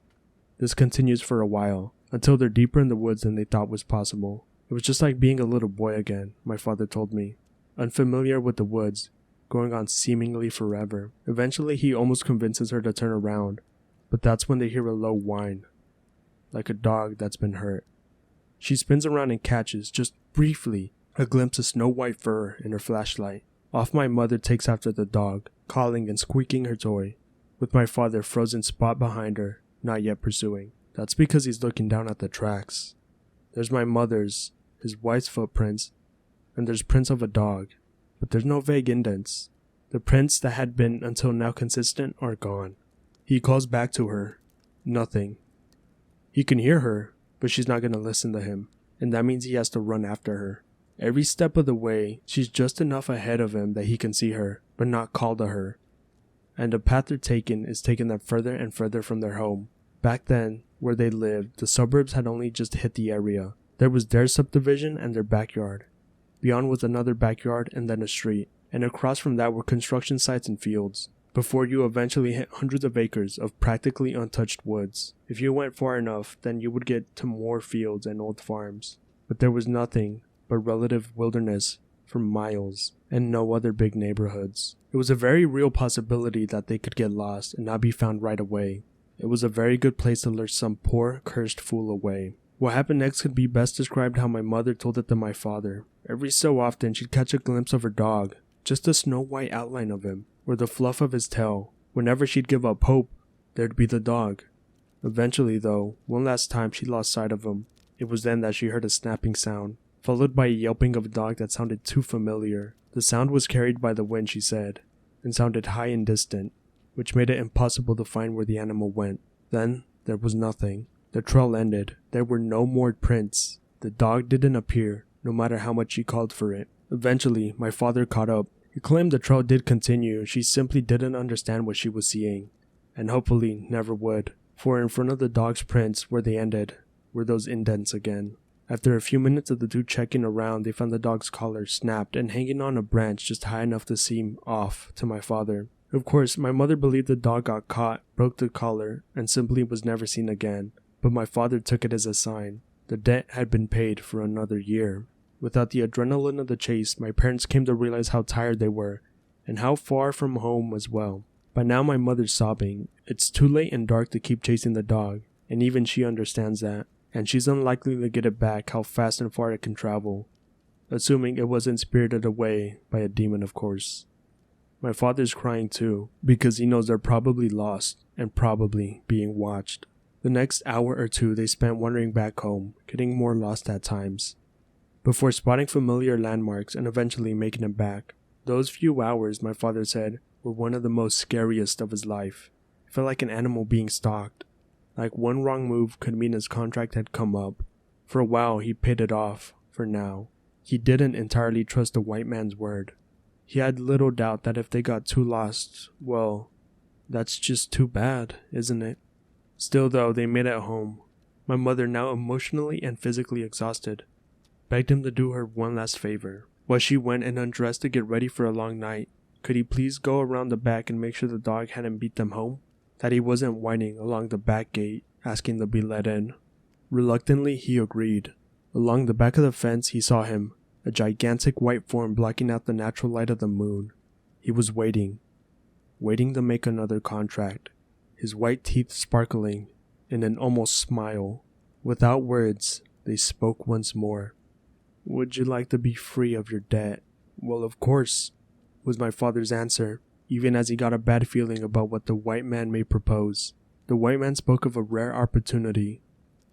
This continues for a while, until they're deeper in the woods than they thought was possible. It was just like being a little boy again, my father told me. Unfamiliar with the woods, going on seemingly forever. Eventually he almost convinces her to turn around, but that's when they hear a low whine, like a dog that's been hurt. She spins around and catches, just briefly, a glimpse of snow-white fur in her flashlight. Off my mother takes after the dog, calling and squeaking her toy, with my father frozen spot behind her, not yet pursuing. That's because he's looking down at the tracks. There's my mother's his wife's footprints, and there's prints of a dog, but there's no vague indents. The prints that had been until now consistent are gone. He calls back to her. Nothing. He can hear her, but she's not going to listen to him, and that means he has to run after her. Every step of the way, she's just enough ahead of him that he can see her, but not call to her. And the path they're taking is taking them further and further from their home. Back then, where they lived, the suburbs had only just hit the area. There was their subdivision and their backyard. Beyond was another backyard and then a street, and across from that were construction sites and fields, before you eventually hit hundreds of acres of practically untouched woods. If you went far enough, then you would get to more fields and old farms. But there was nothing but relative wilderness for miles, and no other big neighborhoods. It was a very real possibility that they could get lost and not be found right away. It was a very good place to lure some poor, cursed fool away. What happened next could be best described how my mother told it to my father. Every so often she'd catch a glimpse of her dog, just a snow-white outline of him, or the fluff of his tail. Whenever she'd give up hope, there'd be the dog. Eventually though, one last time she lost sight of him. It was then that she heard a snapping sound, followed by a yelping of a dog that sounded too familiar. The sound was carried by the wind, she said, and sounded high and distant, which made it impossible to find where the animal went. Then, there was nothing. The trail ended. There were no more prints. The dog didn't appear, no matter how much she called for it. Eventually, my father caught up. He claimed the trail did continue, she simply didn't understand what she was seeing, and hopefully never would, for in front of the dog's prints where they ended were those indents again. After a few minutes of the two checking around, they found the dog's collar snapped and hanging on a branch just high enough to seem off to my father. Of course, my mother believed the dog got caught, broke the collar, and simply was never seen again, but my father took it as a sign. The debt had been paid for another year. Without the adrenaline of the chase, my parents came to realize how tired they were, and how far from home as well. By now my mother's sobbing. It's too late and dark to keep chasing the dog, and even she understands that, and she's unlikely to get it back how fast and far it can travel, assuming it wasn't spirited away by a demon, of course. My father's crying too, because he knows they're probably lost, and probably being watched. The next hour or two they spent wandering back home, getting more lost at times, before spotting familiar landmarks and eventually making it back. Those few hours, my father said, were one of the most scariest of his life. It felt like an animal being stalked. Like one wrong move could mean his contract had come up. For a while he paid it off, for now. He didn't entirely trust the white man's word. He had little doubt that if they got too lost, well, that's just too bad, isn't it? Still though, they made it home. My mother, now emotionally and physically exhausted, begged him to do her one last favor. While she went and undressed to get ready for a long night, could he please go around the back and make sure the dog hadn't beat them home? That he wasn't whining along the back gate, asking to be let in. Reluctantly, he agreed. Along the back of the fence, he saw him, a gigantic white form blocking out the natural light of the moon. He was waiting to make another contract, his white teeth sparkling in an almost smile. Without words, they spoke once more. "Would you like to be free of your debt?" "Well, of course," was my father's answer, even as he got a bad feeling about what the white man may propose. The white man spoke of a rare opportunity.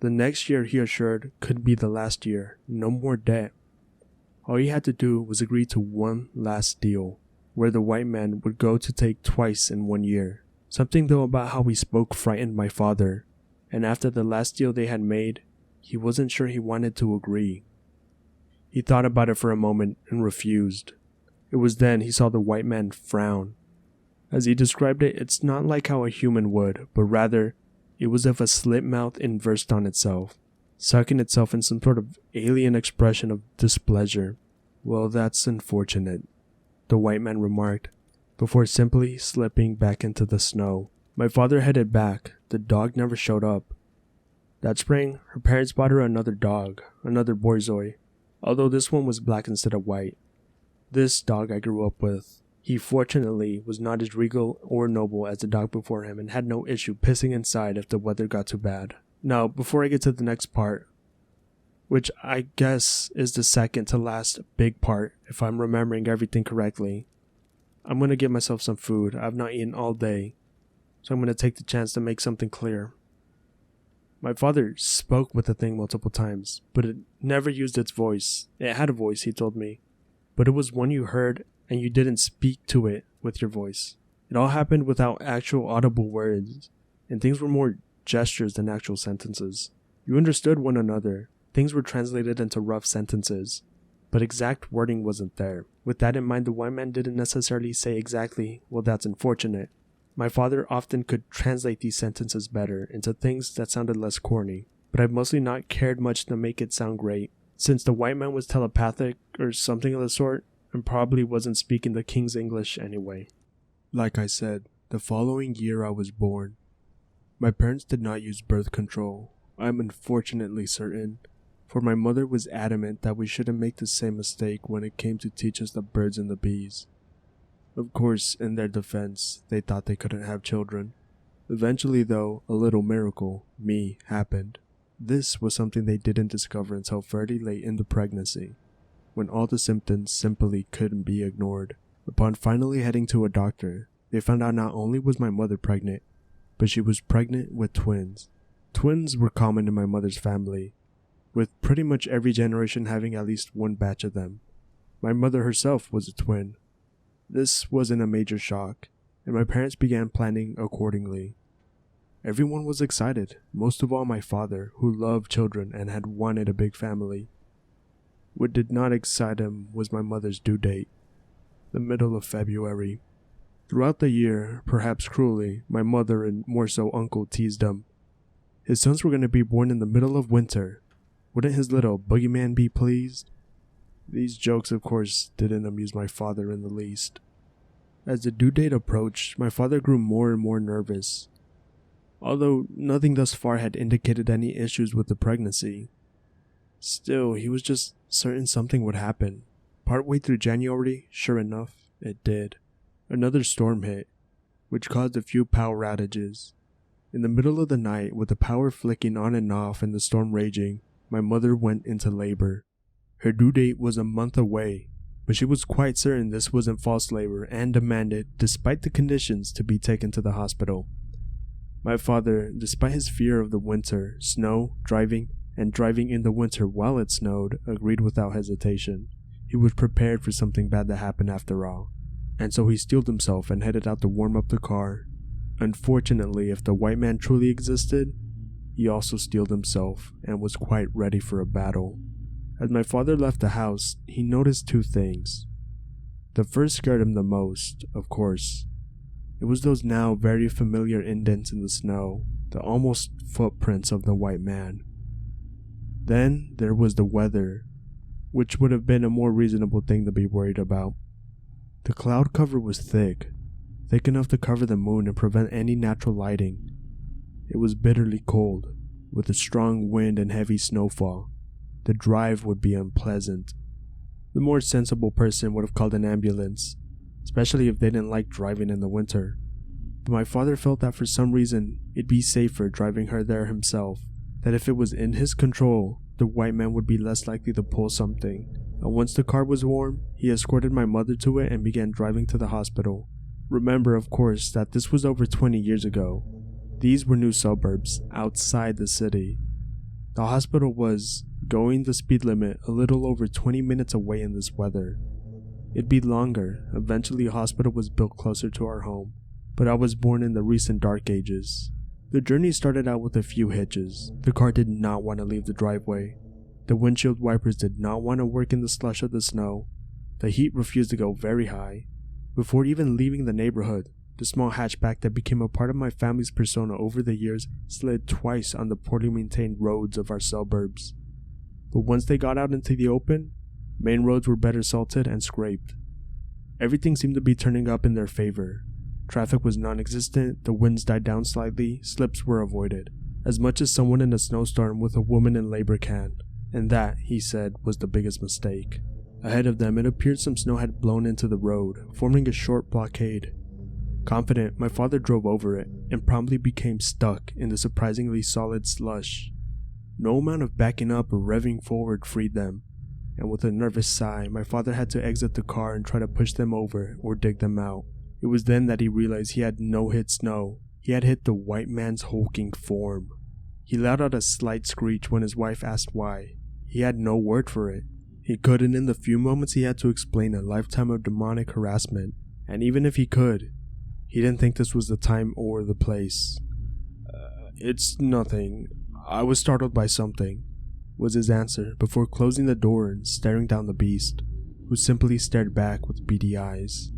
The next year, he assured, could be the last year. No more debt. All he had to do was agree to one last deal, where the white man would go to take twice in 1 year. Something though about how he spoke frightened my father, and after the last deal they had made, he wasn't sure he wanted to agree. He thought about it for a moment and refused. It was then he saw the white man frown. As he described it, it's not like how a human would, but rather, it was as if a slit mouth inversed on itself, sucking itself in some sort of alien expression of displeasure. "Well, that's unfortunate," the white man remarked, before simply slipping back into the snow. My father headed back. The dog never showed up. That spring, her parents bought her another dog, another borzoi, although this one was black instead of white. This dog I grew up with. He fortunately was not as regal or noble as the dog before him and had no issue pissing inside if the weather got too bad. Now, before I get to the next part, which I guess is the second to last big part if I'm remembering everything correctly, I'm going to give myself some food. I've not eaten all day, so I'm going to take the chance to make something clear. My father spoke with the thing multiple times, but it never used its voice. It had a voice, he told me, but it was one you heard and you didn't speak to it with your voice. It all happened without actual audible words, and things were more gestures than actual sentences. You understood one another. Things were translated into rough sentences, but exact wording wasn't there. With that in mind, the white man didn't necessarily say exactly, "Well, that's unfortunate." My father often could translate these sentences better into things that sounded less corny, but I've mostly not cared much to make it sound great, since the white man was telepathic or something of the sort, and probably wasn't speaking the King's English anyway. Like I said, the following year I was born. My parents did not use birth control, I'm unfortunately certain, for my mother was adamant that we shouldn't make the same mistake when it came to teach us the birds and the bees. Of course, in their defense, they thought they couldn't have children. Eventually though, a little miracle, me, happened. This was something they didn't discover until fairly late in the pregnancy, when all the symptoms simply couldn't be ignored. Upon finally heading to a doctor, they found out not only was my mother pregnant, but she was pregnant with twins. Twins were common in my mother's family, with pretty much every generation having at least one batch of them. My mother herself was a twin. This wasn't a major shock, and my parents began planning accordingly. Everyone was excited, most of all my father, who loved children and had wanted a big family. What did not excite him was my mother's due date, the middle of February. Throughout the year, perhaps cruelly, my mother and more so uncle teased him. His sons were going to be born in the middle of winter. Wouldn't his little boogeyman be pleased? These jokes, of course, didn't amuse my father in the least. As the due date approached, my father grew more and more nervous. Although nothing thus far had indicated any issues with the pregnancy, still, he was just certain something would happen. Partway through January, sure enough, it did. Another storm hit, which caused a few power outages. In the middle of the night, with the power flicking on and off and the storm raging, my mother went into labor. Her due date was a month away, but she was quite certain this wasn't false labor and demanded, despite the conditions, to be taken to the hospital. My father, despite his fear of the winter, snow, driving in the winter while it snowed, agreed without hesitation. He was prepared for something bad to happen after all, and so he steeled himself and headed out to warm up the car. Unfortunately, if the white man truly existed, he also steeled himself and was quite ready for a battle. As my father left the house, he noticed two things. The first scared him the most, of course. It was those now very familiar indents in the snow, the almost footprints of the white man. Then there was the weather, which would have been a more reasonable thing to be worried about. The cloud cover was thick enough to cover the moon and prevent any natural lighting. It was bitterly cold, with a strong wind and heavy snowfall. The drive would be unpleasant. The more sensible person would have called an ambulance, especially if they didn't like driving in the winter. But my father felt that for some reason it'd be safer driving her there himself, that if it was in his control, the white man would be less likely to pull something. And once the car was warm, he escorted my mother to it and began driving to the hospital. Remember, of course, that this was over 20 years ago. These were new suburbs, outside the city. The hospital was going the speed limit a little over 20 minutes away in this weather. It'd be longer. Eventually a hospital was built closer to our home, but I was born in the recent dark ages. The journey started out with a few hitches. The car did not want to leave the driveway. The windshield wipers did not want to work in the slush of the snow. The heat refused to go very high. Before even leaving the neighborhood, the small hatchback that became a part of my family's persona over the years slid twice on the poorly maintained roads of our suburbs. But once they got out into the open, main roads were better salted and scraped. Everything seemed to be turning up in their favor. Traffic was non-existent, the winds died down slightly, slips were avoided, as much as someone in a snowstorm with a woman in labor can. And that, he said, was the biggest mistake. Ahead of them, it appeared some snow had blown into the road, forming a short blockade. Confident, my father drove over it, and promptly became stuck in the surprisingly solid slush. No amount of backing up or revving forward freed them, and with a nervous sigh, my father had to exit the car and try to push them over or dig them out. It was then that he realized he had no hit snow. He had hit the white man's hulking form. He let out a slight screech when his wife asked why. He had no word for it. He couldn't in the few moments he had to explain a lifetime of demonic harassment, and even if he could, he didn't think this was the time or the place. It's nothing. I was startled by something, was his answer before closing the door and staring down the beast, who simply stared back with beady eyes.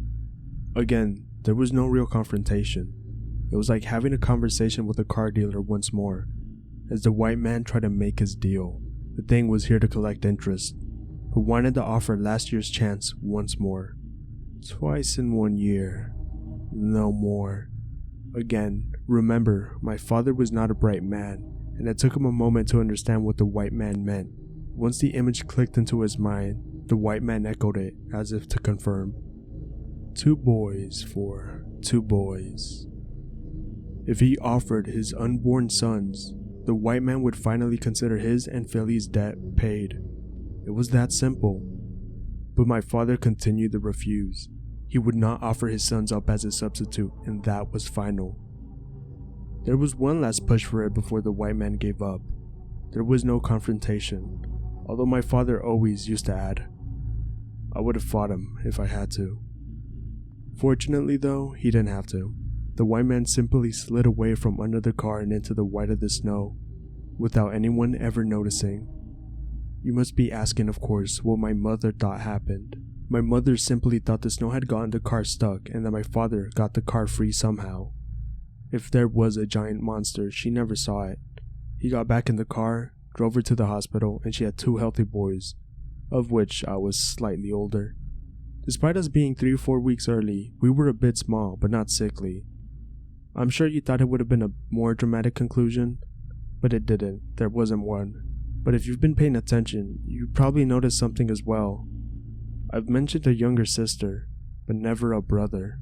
Again, there was no real confrontation. It was like having a conversation with a car dealer once more, as the white man tried to make his deal. The thing was here to collect interest, who wanted to offer last year's chance once more. Twice in 1 year. No more. Again, remember, my father was not a bright man, and it took him a moment to understand what the white man meant. Once the image clicked into his mind, the white man echoed it as if to confirm. 2 boys for 2 boys. If he offered his unborn sons, the white man would finally consider his and Philly's debt paid. It was that simple. But my father continued to refuse. He would not offer his sons up as a substitute, and that was final. There was one last push for it before the white man gave up. There was no confrontation, although my father always used to add, I would have fought him if I had to. Fortunately though, he didn't have to. The white man simply slid away from under the car and into the white of the snow, without anyone ever noticing. You must be asking, of course, what my mother thought happened. My mother simply thought the snow had gotten the car stuck and that my father got the car free somehow. If there was a giant monster, she never saw it. He got back in the car, drove her to the hospital, and she had 2 healthy boys, of which I was slightly older. Despite us being 3 or 4 weeks early, we were a bit small, but not sickly. I'm sure you thought it would have been a more dramatic conclusion, but it didn't. There wasn't one. But if you've been paying attention, you probably noticed something as well. I've mentioned a younger sister, but never a brother.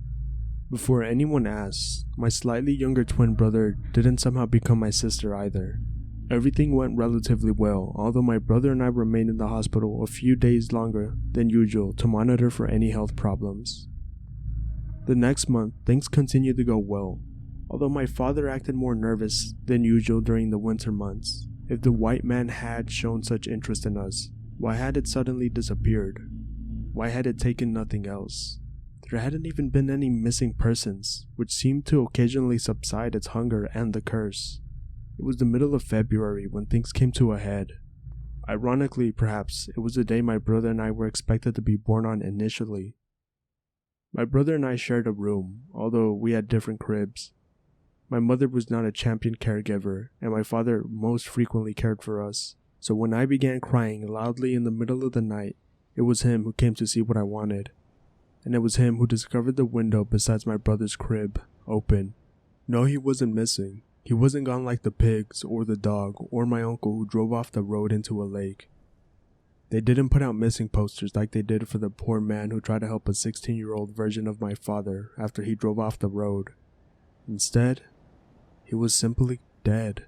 Before anyone asks, my slightly younger twin brother didn't somehow become my sister either. Everything went relatively well, although my brother and I remained in the hospital a few days longer than usual to monitor for any health problems. The next month, things continued to go well, although my father acted more nervous than usual during the winter months. If the white man had shown such interest in us, why had it suddenly disappeared? Why had it taken nothing else? There hadn't even been any missing persons, which seemed to occasionally subside its hunger and the curse. It was the middle of February when things came to a head. Ironically, perhaps, it was the day my brother and I were expected to be born on initially. My brother and I shared a room, although we had different cribs. My mother was not a champion caregiver, and my father most frequently cared for us, so when I began crying loudly in the middle of the night, it was him who came to see what I wanted. And it was him who discovered the window beside my brother's crib open. No, he wasn't missing. He wasn't gone like the pigs, or the dog, or my uncle who drove off the road into a lake. They didn't put out missing posters like they did for the poor man who tried to help a 16-year-old version of my father after he drove off the road. Instead, he was simply dead.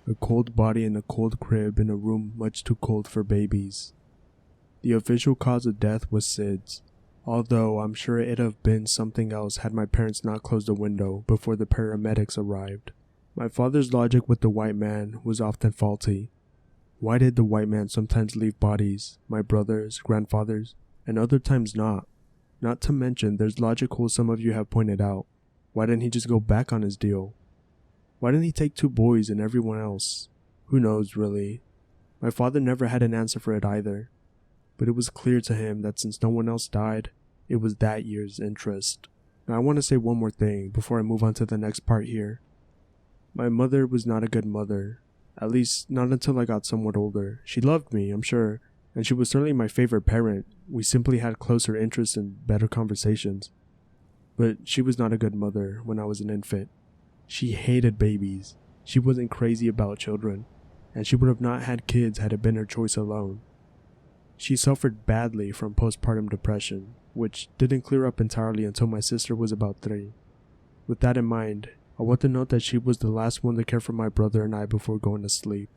A cold body in a cold crib in a room much too cold for babies. The official cause of death was SIDS, although I'm sure it'd have been something else had my parents not closed the window before the paramedics arrived. My father's logic with the white man was often faulty. Why did the white man sometimes leave bodies, my brothers, grandfathers, and other times not? Not to mention, there's logic holes some of you have pointed out. Why didn't he just go back on his deal? Why didn't he take 2 boys and everyone else? Who knows, really? My father never had an answer for it either. But it was clear to him that since no one else died, it was that year's interest. Now I want to say one more thing before I move on to the next part here. My mother was not a good mother, at least not until I got somewhat older. She loved me, I'm sure, and she was certainly my favorite parent. We simply had closer interests and better conversations. But she was not a good mother when I was an infant. She hated babies. She wasn't crazy about children, and she would have not had kids had it been her choice alone. She suffered badly from postpartum depression, which didn't clear up entirely until my sister was about 3. With that in mind, I want to note that she was the last one to care for my brother and I before going to sleep.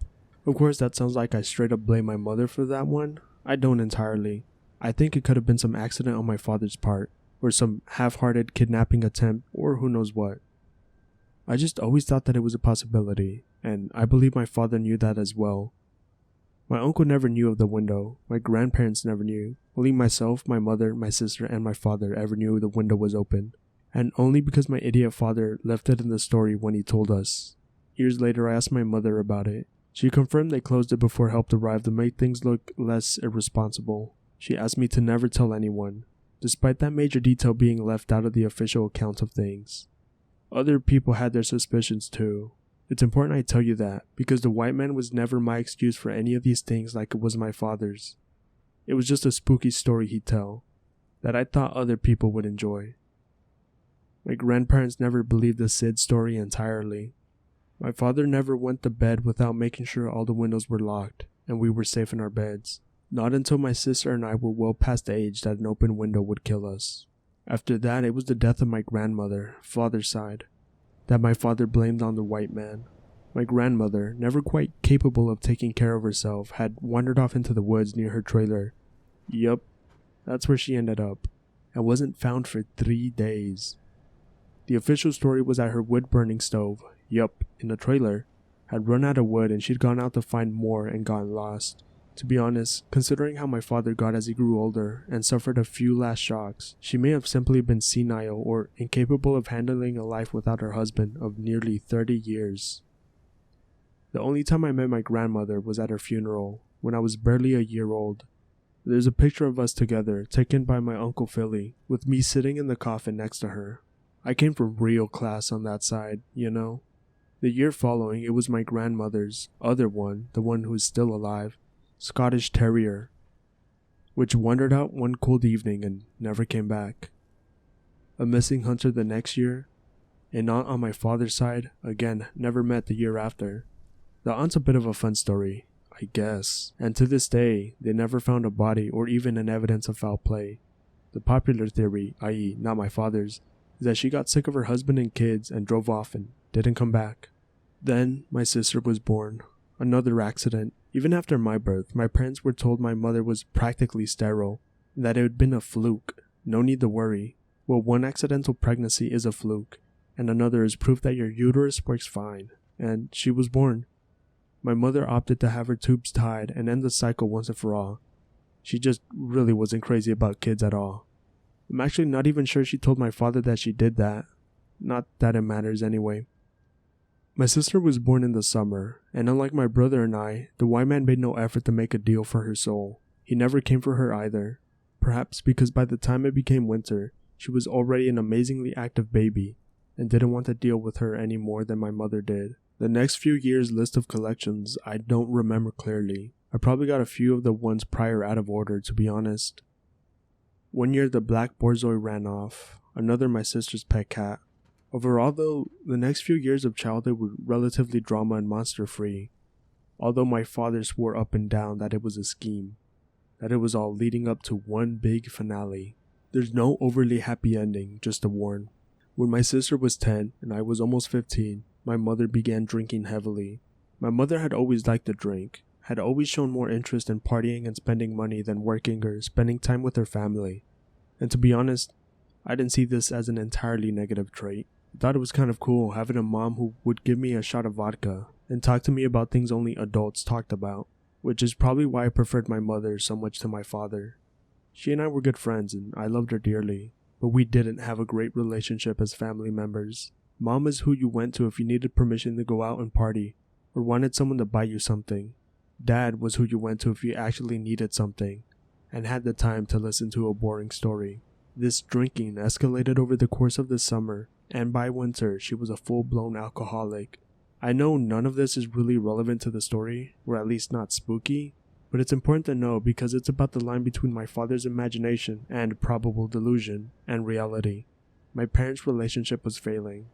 Of course, that sounds like I straight up blame my mother for that one. I don't entirely. I think it could have been some accident on my father's part, or some half-hearted kidnapping attempt, or who knows what. I just always thought that it was a possibility, and I believe my father knew that as well. My uncle never knew of the window, my grandparents never knew, only myself, my mother, my sister, and my father ever knew the window was open, and only because my idiot father left it in the story when he told us. Years later I asked my mother about it. She confirmed they closed it before help arrived to make things look less irresponsible. She asked me to never tell anyone, despite that major detail being left out of the official account of things. Other people had their suspicions too. It's important I tell you that, because the white man was never my excuse for any of these things like it was my father's. It was just a spooky story he'd tell, that I thought other people would enjoy. My grandparents never believed the Sid story entirely. My father never went to bed without making sure all the windows were locked, and we were safe in our beds. Not until my sister and I were well past the age that an open window would kill us. After that, it was the death of my grandmother, father's side, that my father blamed on the white man. My grandmother, never quite capable of taking care of herself, had wandered off into the woods near her trailer. Yup, that's where she ended up, and wasn't found for 3 days. The official story was that her wood-burning stove, yup, in the trailer, had run out of wood and she'd gone out to find more and gotten lost. To be honest, considering how my father got as he grew older and suffered a few last shocks, she may have simply been senile or incapable of handling a life without her husband of nearly 30 years. The only time I met my grandmother was at her funeral, when I was barely a year old. There's a picture of us together, taken by my Uncle Philly, with me sitting in the coffin next to her. I came from real class on that side, you know. The year following, it was my grandmother's other one, the one who is still alive, Scottish Terrier, which wandered out one cold evening and never came back. A missing hunter the next year. An aunt on my father's side, again, never met the year after. The aunt's a bit of a fun story, I guess, and to this day, they never found a body or even an evidence of foul play. The popular theory, i.e. not my father's, is that she got sick of her husband and kids and drove off and didn't come back. Then, my sister was born. Another accident. Even after my birth, my parents were told my mother was practically sterile, and that it had been a fluke. No need to worry. Well, one accidental pregnancy is a fluke, and another is proof that your uterus works fine, and she was born. My mother opted to have her tubes tied and end the cycle once and for all. She just really wasn't crazy about kids at all. I'm actually not even sure she told my father that she did that. Not that it matters anyway. My sister was born in the summer, and unlike my brother and I, the white man made no effort to make a deal for her soul. He never came for her either. Perhaps because by the time it became winter, she was already an amazingly active baby, and didn't want to deal with her any more than my mother did. The next few years' list of collections I don't remember clearly. I probably got a few of the ones prior out of order, to be honest. One year the black borzoi ran off, another my sister's pet cat. Overall though, the next few years of childhood were relatively drama and monster free, although my father swore up and down that it was a scheme, that it was all leading up to one big finale. There's no overly happy ending, just to warn. When my sister was 10 and I was almost 15, my mother began drinking heavily. My mother had always liked to drink, had always shown more interest in partying and spending money than working or spending time with her family. And to be honest, I didn't see this as an entirely negative trait. I thought it was kind of cool having a mom who would give me a shot of vodka and talk to me about things only adults talked about, which is probably why I preferred my mother so much to my father. She and I were good friends and I loved her dearly, but we didn't have a great relationship as family members. Mom is who you went to if you needed permission to go out and party or wanted someone to buy you something. Dad was who you went to if you actually needed something and had the time to listen to a boring story. This drinking escalated over the course of the summer, and by winter she was a full-blown alcoholic. I know none of this is really relevant to the story, or at least not spooky, but it's important to know because it's about the line between my father's imagination and probable delusion and reality. My parents' relationship was failing,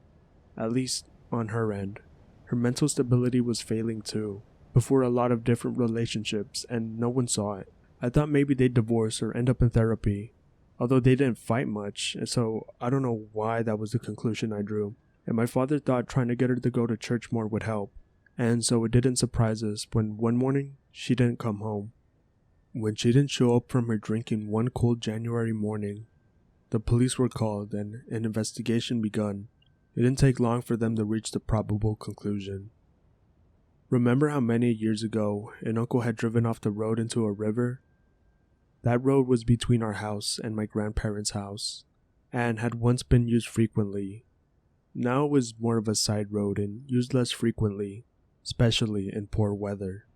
at least on her end. Her mental stability was failing too, before a lot of different relationships, and no one saw it. I thought maybe they'd divorce or end up in therapy, although they didn't fight much, so I don't know why that was the conclusion I drew. And my father thought trying to get her to go to church more would help, and so it didn't surprise us when one morning she didn't come home. When she didn't show up from her drinking one cold January morning, the police were called and an investigation begun. It didn't take long for them to reach the probable conclusion. Remember how many years ago an uncle had driven off the road into a river? That road was between our house and my grandparents' house, and had once been used frequently. Now it was more of a side road and used less frequently, especially in poor weather.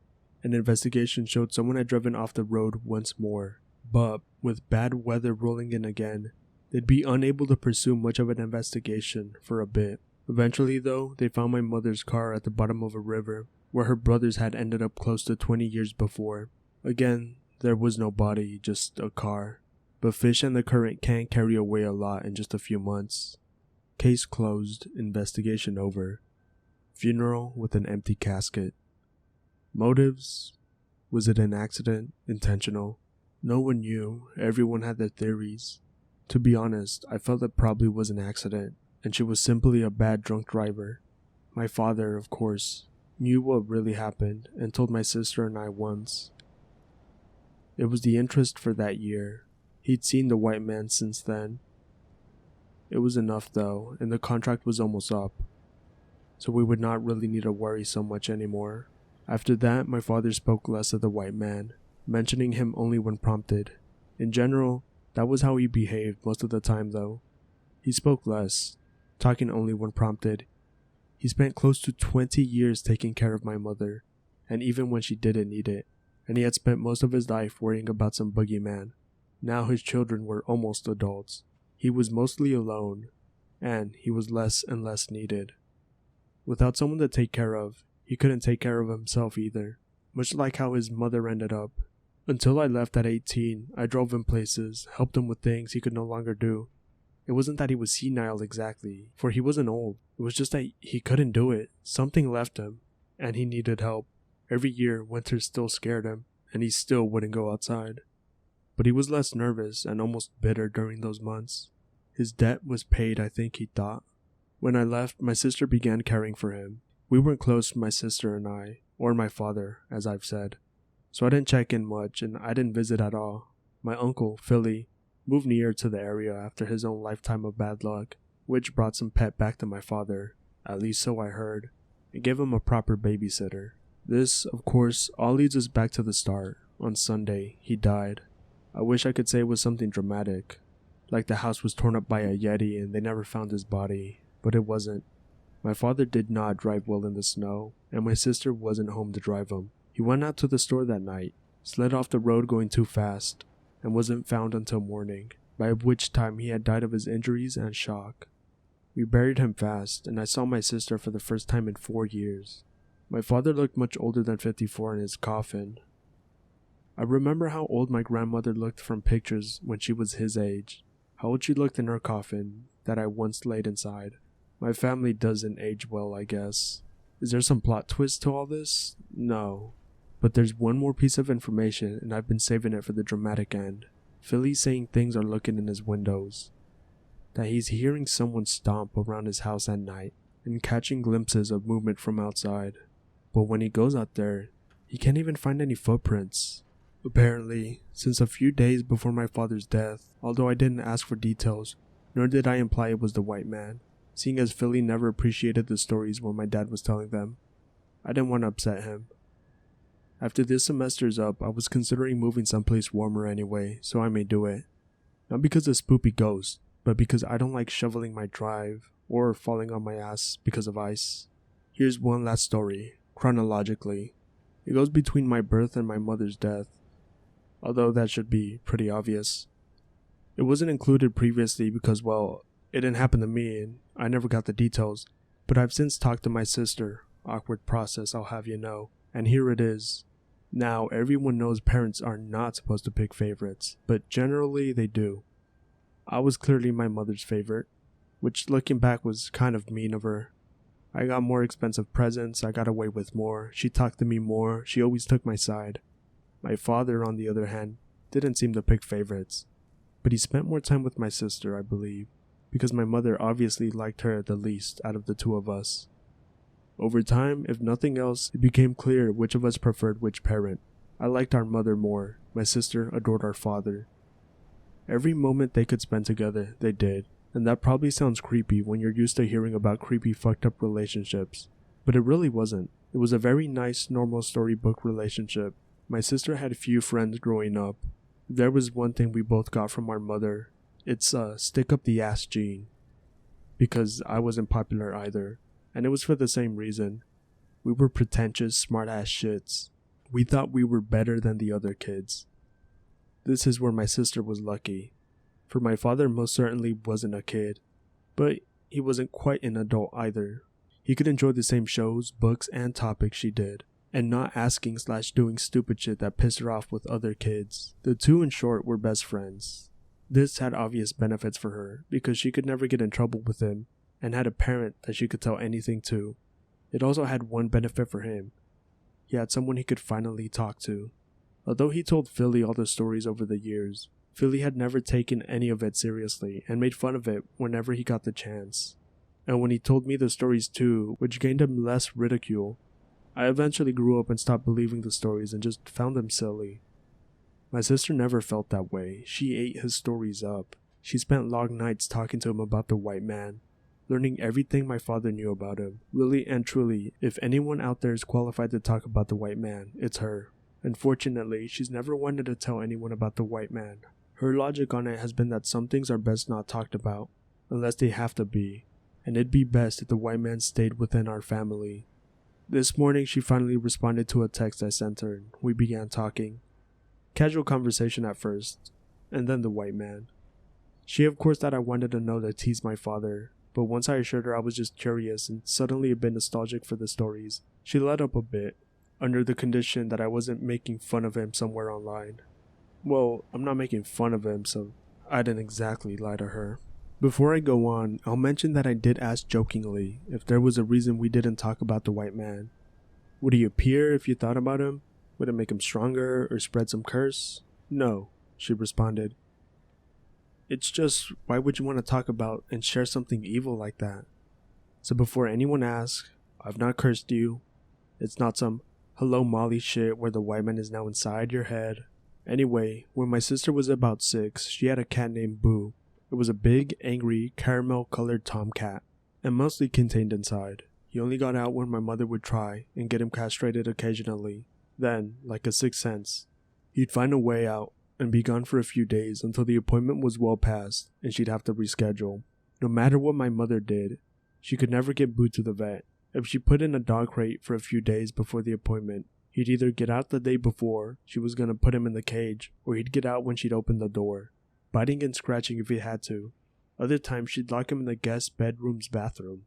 An investigation showed someone had driven off the road once more, but with bad weather rolling in again, they'd be unable to pursue much of an investigation for a bit. Eventually though, they found my mother's car at the bottom of a river, where her brothers had ended up close to 20 years before. Again, there was no body, just a car. But fish and the current can carry away a lot in just a few months. Case closed, investigation over. Funeral with an empty casket. Motives? Was it an accident? Intentional? No one knew, everyone had their theories. To be honest, I felt it probably was an accident, and she was simply a bad drunk driver. My father, of course, knew what really happened and told my sister and I once. It was the interest for that year. He'd seen the white man since then. It was enough though, and the contract was almost up, so we would not really need to worry so much anymore. After that, my father spoke less of the white man, mentioning him only when prompted. In general, that was how he behaved most of the time though. He spoke less, talking only when prompted. He spent close to 20 years taking care of my mother, and even when she didn't need it, and he had spent most of his life worrying about some boogeyman. Now his children were almost adults. He was mostly alone, and he was less and less needed. Without someone to take care of, he couldn't take care of himself either, much like how his mother ended up. Until I left at 18, I drove him places, helped him with things he could no longer do. It wasn't that he was senile exactly, for he wasn't old. It was just that he couldn't do it. Something left him, and he needed help. Every year, winter still scared him, and he still wouldn't go outside. But he was less nervous and almost bitter during those months. His debt was paid, I think he thought. When I left, my sister began caring for him. We weren't close, my sister and I, or my father, as I've said. So I didn't check in much, and I didn't visit at all. My uncle, Philly, moved near to the area after his own lifetime of bad luck, which brought some pet back to my father, at least so I heard, and gave him a proper babysitter. This, of course, all leads us back to the start. On Sunday, he died. I wish I could say it was something dramatic, like the house was torn up by a yeti and they never found his body, but it wasn't. My father did not drive well in the snow, and my sister wasn't home to drive him. He went out to the store that night, slid off the road going too fast, and wasn't found until morning, by which time he had died of his injuries and shock. We buried him fast, and I saw my sister for the first time in 4 years. My father looked much older than 54 in his coffin. I remember how old my grandmother looked from pictures when she was his age, how old she looked in her coffin that I once laid inside. My family doesn't age well, I guess. Is there some plot twist to all this? No. But there's one more piece of information, and I've been saving it for the dramatic end. Philly's saying things are looking in his windows, that he's hearing someone stomp around his house at night, and catching glimpses of movement from outside. But when he goes out there, he can't even find any footprints. Apparently, since a few days before my father's death, although I didn't ask for details, nor did I imply it was the white man, seeing as Philly never appreciated the stories when my dad was telling them. I didn't want to upset him. After this semester's up, I was considering moving someplace warmer anyway, so I may do it. Not because of spoopy ghosts, but because I don't like shoveling my drive, or falling on my ass because of ice. Here's one last story, chronologically. It goes between my birth and my mother's death, although that should be pretty obvious. It wasn't included previously because, well, it didn't happen to me and I never got the details, but I've since talked to my sister, awkward process I'll have you know, and here it is. Now, everyone knows parents are not supposed to pick favorites, but generally they do. I was clearly my mother's favorite, which looking back was kind of mean of her. I got more expensive presents, I got away with more, she talked to me more, she always took my side. My father, on the other hand, didn't seem to pick favorites, but he spent more time with my sister, I believe, because my mother obviously liked her the least out of the two of us. Over time, if nothing else, it became clear which of us preferred which parent. I liked our mother more, my sister adored our father. Every moment they could spend together, they did, and that probably sounds creepy when you're used to hearing about creepy fucked up relationships, But it really wasn't. It was a very nice, normal storybook relationship. My sister had few friends growing up. If there was one thing we both got from our mother, it's a stick up the ass gene. Because I wasn't popular either, and it was for the same reason. We were pretentious, smart-ass shits. We thought we were better than the other kids. This is where my sister was lucky, for my father most certainly wasn't a kid, but he wasn't quite an adult either. He could enjoy the same shows, books, and topics she did, and not asking/doing stupid shit that pissed her off with other kids. The two, in short, were best friends. This had obvious benefits for her, because she could never get in trouble with him, and had a parent that she could tell anything to. It also had one benefit for him. He had someone he could finally talk to. Although he told Philly all the stories over the years, Philly had never taken any of it seriously and made fun of it whenever he got the chance. And when he told me the stories too, which gained him less ridicule, I eventually grew up and stopped believing the stories and just found them silly. My sister never felt that way. She ate his stories up. She spent long nights talking to him about the white man, learning everything my father knew about him. Really and truly, if anyone out there is qualified to talk about the white man, it's her. Unfortunately, she's never wanted to tell anyone about the white man. Her logic on it has been that some things are best not talked about, unless they have to be, and it'd be best if the white man stayed within our family. This morning, she finally responded to a text I sent her, and we began talking. Casual conversation at first, and then the white man. She of course thought I wanted to know to tease my father, but once I assured her I was just curious and suddenly a bit nostalgic for the stories, she let up a bit, under the condition that I wasn't making fun of him somewhere online. Well, I'm not making fun of him, so I didn't exactly lie to her. Before I go on, I'll mention that I did ask jokingly if there was a reason we didn't talk about the white man. Would he appear if you thought about him? Would it make him stronger or spread some curse? No, she responded. It's just, why would you want to talk about and share something evil like that? So before anyone asks, I've not cursed you. It's not some hello Molly shit where the white man is now inside your head. Anyway, when my sister was about 6, she had a cat named Boo. It was a big, angry, caramel-colored tomcat, and mostly contained inside. He only got out when my mother would try and get him castrated occasionally. Then, like a sixth sense, he'd find a way out and be gone for a few days until the appointment was well past and she'd have to reschedule. No matter what my mother did, she could never get Boo to the vet. If she put in a dog crate for a few days before the appointment, he'd either get out the day before she was going to put him in the cage, or he'd get out when she'd open the door, biting and scratching if he had to. Other times she'd lock him in the guest bedroom's bathroom,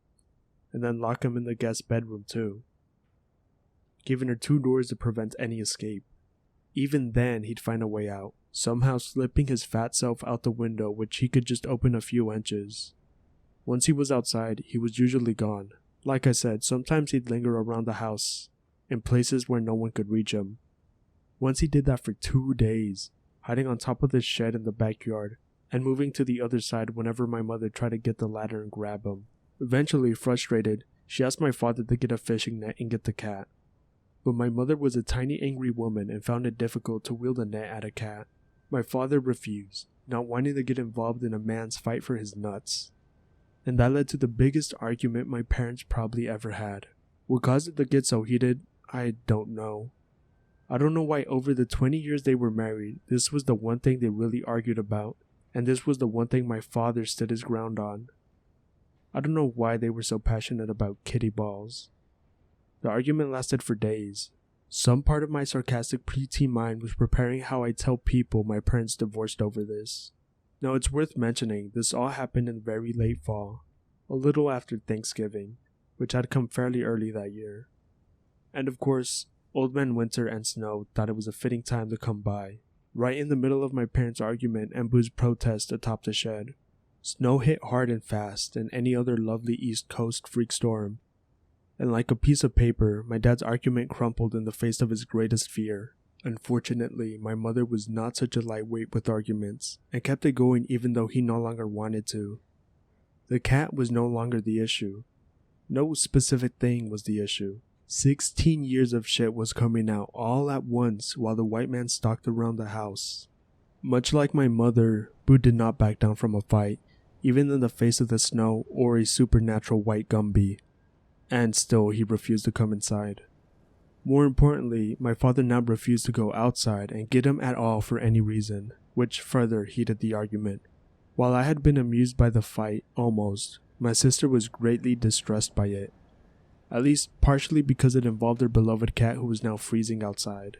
and then lock him in the guest bedroom too, giving her 2 doors to prevent any escape. Even then, he'd find a way out, somehow slipping his fat self out the window, which he could just open a few inches. Once he was outside, he was usually gone. Like I said, sometimes he'd linger around the house, in places where no one could reach him. Once he did that for 2 days, hiding on top of the shed in the backyard, and moving to the other side whenever my mother tried to get the ladder and grab him. Eventually, frustrated, she asked my father to get a fishing net and get the cat. But my mother was a tiny angry woman and found it difficult to wield a net at a cat. My father refused, not wanting to get involved in a man's fight for his nuts. And that led to the biggest argument my parents probably ever had. What caused it to get so heated, I don't know. I don't know why over the 20 years they were married, this was the one thing they really argued about, and this was the one thing my father stood his ground on. I don't know why they were so passionate about kitty balls. The argument lasted for days. Some part of my sarcastic preteen mind was preparing how I'd tell people my parents divorced over this. Now it's worth mentioning this all happened in very late fall, a little after Thanksgiving, which had come fairly early that year. And of course, Old Man Winter and Snow thought it was a fitting time to come by, right in the middle of my parents' argument and Boo's protest atop the shed. Snow hit hard and fast than any other lovely East Coast freak storm. And like a piece of paper, my dad's argument crumpled in the face of his greatest fear. Unfortunately, my mother was not such a lightweight with arguments, and kept it going even though he no longer wanted to. The cat was no longer the issue. No specific thing was the issue. 16 years of shit was coming out all at once while the white man stalked around the house. Much like my mother, Boo did not back down from a fight, even in the face of the snow or a supernatural white Gumby. and still he refused to come inside. More importantly, my father now refused to go outside and get him at all for any reason, which further heated the argument. While I had been amused by the fight, almost, my sister was greatly distressed by it. At least partially because it involved her beloved cat who was now freezing outside.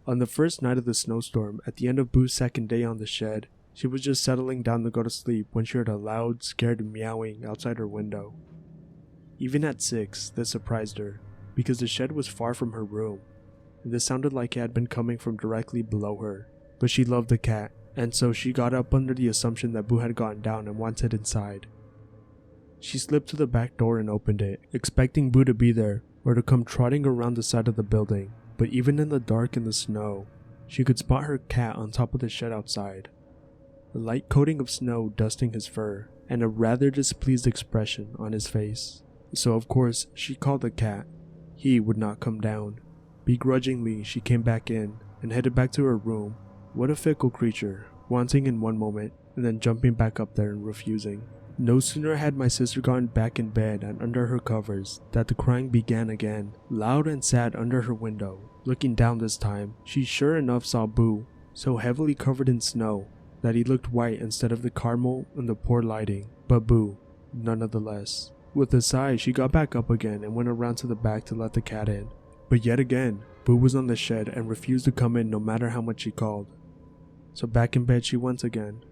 On the first night of the snowstorm, at the end of Boo's second day on the shed, she was just settling down to go to sleep when she heard a loud, scared meowing outside her window. Even at 6, this surprised her, because the shed was far from her room, and this sounded like it had been coming from directly below her. But she loved the cat, and so she got up under the assumption that Boo had gotten down and wanted inside. She slipped to the back door and opened it, expecting Boo to be there or to come trotting around the side of the building, but even in the dark and the snow, she could spot her cat on top of the shed outside. A light coating of snow dusting his fur, and a rather displeased expression on his face. So of course, she called the cat. He would not come down. Begrudgingly, she came back in and headed back to her room. What a fickle creature, wanting in one moment and then jumping back up there and refusing. No sooner had my sister gotten back in bed and under her covers that the crying began again, loud and sad under her window. Looking down this time, she sure enough saw Boo, so heavily covered in snow that he looked white instead of the caramel and the poor lighting, but Boo, none of the less. With a sigh, she got back up again and went around to the back to let the cat in. But yet again, Boo was on the shed and refused to come in no matter how much she called. So back in bed she went again,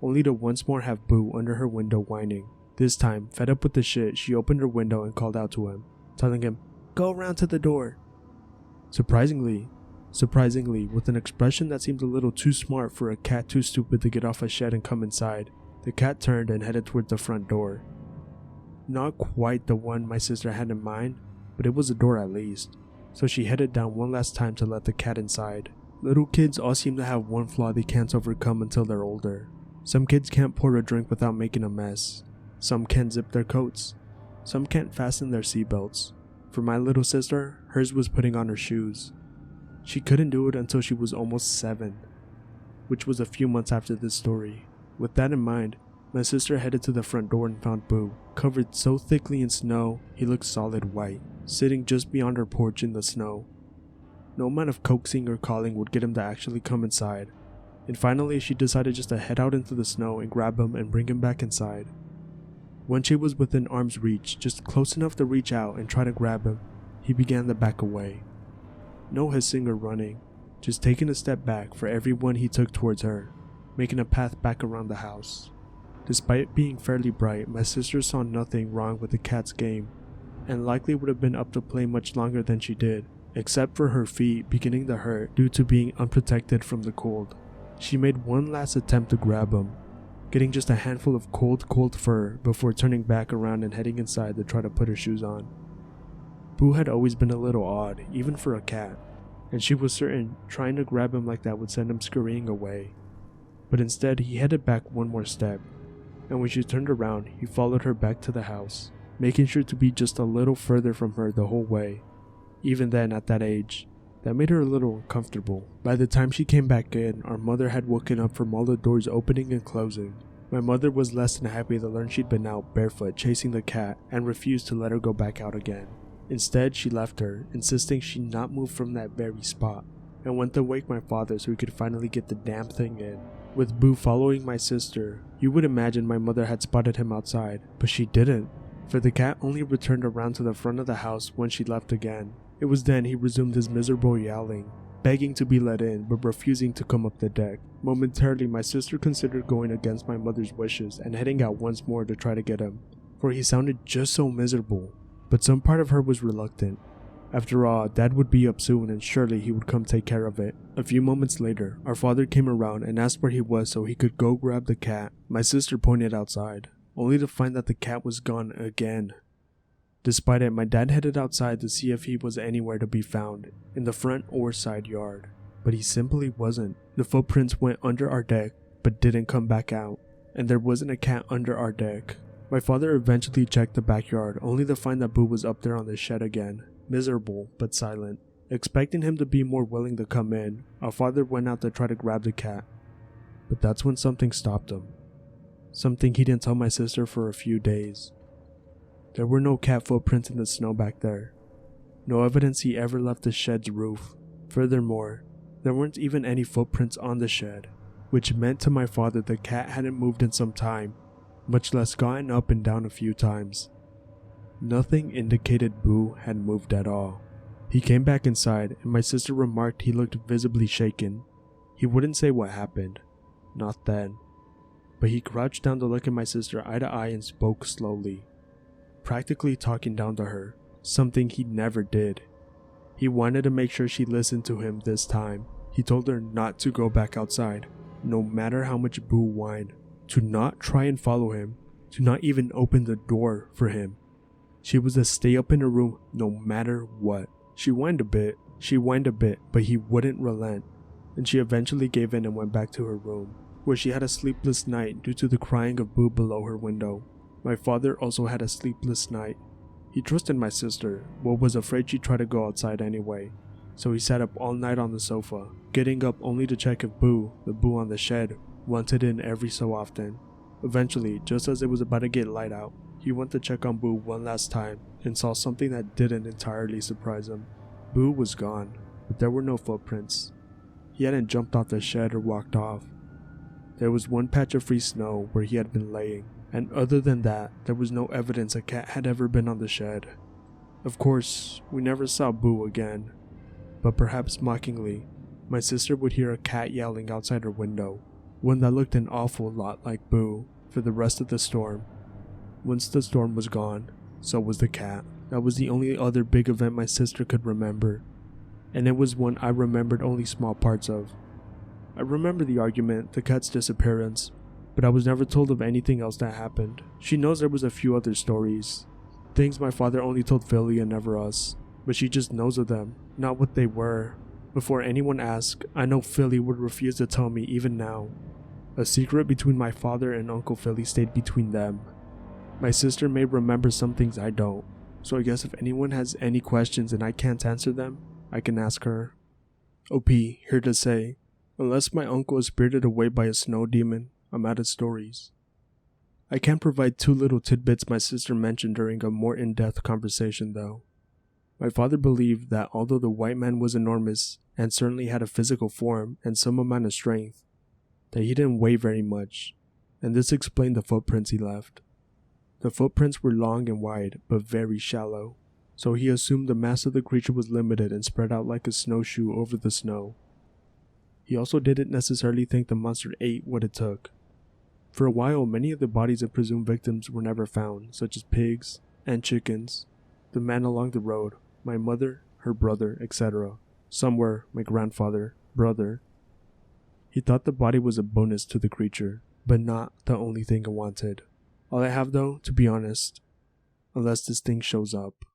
only to once more have Boo under her window whining. This time, fed up with the shit, she opened her window and called out to him, telling him, "Go around to the door." Surprisingly, with an expression that seemed a little too smart for a cat too stupid to get off a shed and come inside, the cat turned and headed toward the front door. Not quite the one my sister had in mind, but it was a door at least, so she headed down one last time to let the cat inside. Little kids all seem to have one flaw they can't overcome until they're older. Some kids can't pour a drink without making a mess. Some can't zip their coats. Some can't fasten their seatbelts. For my little sister, hers was putting on her shoes. She couldn't do it until she was almost 7, which was a few months after this story. With that in mind, my sister headed to the front door and found Boo, covered so thickly in snow he looked solid white, sitting just beyond her porch in the snow. No amount of coaxing or calling would get him to actually come inside, and finally she decided just to head out into the snow and grab him and bring him back inside. When she was within arm's reach, just close enough to reach out and try to grab him, he began to back away. No hissing or running, just taking a step back for every one he took towards her, making a path back around the house. Despite it being fairly bright, my sister saw nothing wrong with the cat's game, and likely would have been up to play much longer than she did, except for her feet beginning to hurt due to being unprotected from the cold. She made one last attempt to grab him, getting just a handful of cold fur before turning back around and heading inside to try to put her shoes on. Boo had always been a little odd, even for a cat, and she was certain trying to grab him like that would send him scurrying away. But instead, he headed back one more step, and when she turned around, he followed her back to the house, making sure to be just a little further from her the whole way. Even then, at that age, that made her a little uncomfortable. By the time she came back in, our mother had woken up from all the doors opening and closing. My mother was less than happy to learn she'd been out barefoot chasing the cat and refused to let her go back out again. Instead, she left her, insisting she not move from that very spot, and went to wake my father so he could finally get the damn thing in. With Boo following my sister, you would imagine my mother had spotted him outside, but she didn't, for the cat only returned around to the front of the house when she left again. It was then he resumed his miserable yowling, begging to be let in but refusing to come up the deck. Momentarily, my sister considered going against my mother's wishes and heading out once more to try to get him, for he sounded just so miserable, but some part of her was reluctant. After all, Dad would be up soon and surely he would come take care of it. A few moments later, our father came around and asked where he was so he could go grab the cat. My sister pointed outside, only to find that the cat was gone again. Despite it, my dad headed outside to see if he was anywhere to be found, in the front or side yard, but he simply wasn't. The footprints went under our deck, but didn't come back out, and there wasn't a cat under our deck. My father eventually checked the backyard, only to find that Boo was up there on the shed again, miserable but silent. Expecting him to be more willing to come in, our father went out to try to grab the cat, but that's when something stopped him. Something he didn't tell my sister for a few days. There were no cat footprints in the snow back there. No evidence he ever left the shed's roof. Furthermore, there weren't even any footprints on the shed, which meant to my father the cat hadn't moved in some time, much less gotten up and down a few times. Nothing indicated Boo had moved at all. He came back inside and my sister remarked he looked visibly shaken. He wouldn't say what happened, not then, but he crouched down to look at my sister eye to eye and spoke slowly, practically talking down to her, something he never did. He wanted to make sure she listened to him this time. He told her not to go back outside, no matter how much Boo whined, to not try and follow him, to not even open the door for him. She was to stay up in her room no matter what. She whined a bit, but he wouldn't relent, and she eventually gave in and went back to her room, where she had a sleepless night due to the crying of Boo below her window. My father also had a sleepless night. He trusted my sister, but was afraid she'd try to go outside anyway, so he sat up all night on the sofa, getting up only to check if Boo, the Boo on the shed, wanted in every so often. Eventually, just as it was about to get light out, he went to check on Boo one last time and saw something that didn't entirely surprise him. Boo was gone, but there were no footprints. He hadn't jumped off the shed or walked off. There was one patch of free snow where he had been laying, and other than that, there was no evidence a cat had ever been on the shed. Of course, we never saw Boo again, but perhaps mockingly, my sister would hear a cat yowling outside her window, one that looked an awful lot like Boo, for the rest of the storm. Once the storm was gone, so was the cat. That was the only other big event my sister could remember, and it was one I remembered only small parts of. I remember the argument, the cat's disappearance, but I was never told of anything else that happened. She knows there was a few other stories, things my father only told Philly and never us, but she just knows of them, not what they were. Before anyone asked, I know Philly would refuse to tell me even now. A secret between my father and Uncle Philly stayed between them. My sister may remember some things I don't, so I guess if anyone has any questions and I can't answer them, I can ask her. OP, here to say, unless my uncle is spirited away by a snow demon, I'm out of stories. I can provide two little tidbits my sister mentioned during a more in-depth conversation though. My father believed that although the white man was enormous and certainly had a physical form and some amount of strength, that he didn't weigh very much, and this explained the footprints he left. The footprints were long and wide, but very shallow, so he assumed the mass of the creature was limited and spread out like a snowshoe over the snow. He also didn't necessarily think the monster ate what it took. For a while, many of the bodies of presumed victims were never found, such as pigs and chickens, the man along the road, my mother, her brother, etc. Some were my grandfather, brother. He thought the body was a bonus to the creature, but not the only thing it wanted. All I have though, to be honest, unless this thing shows up.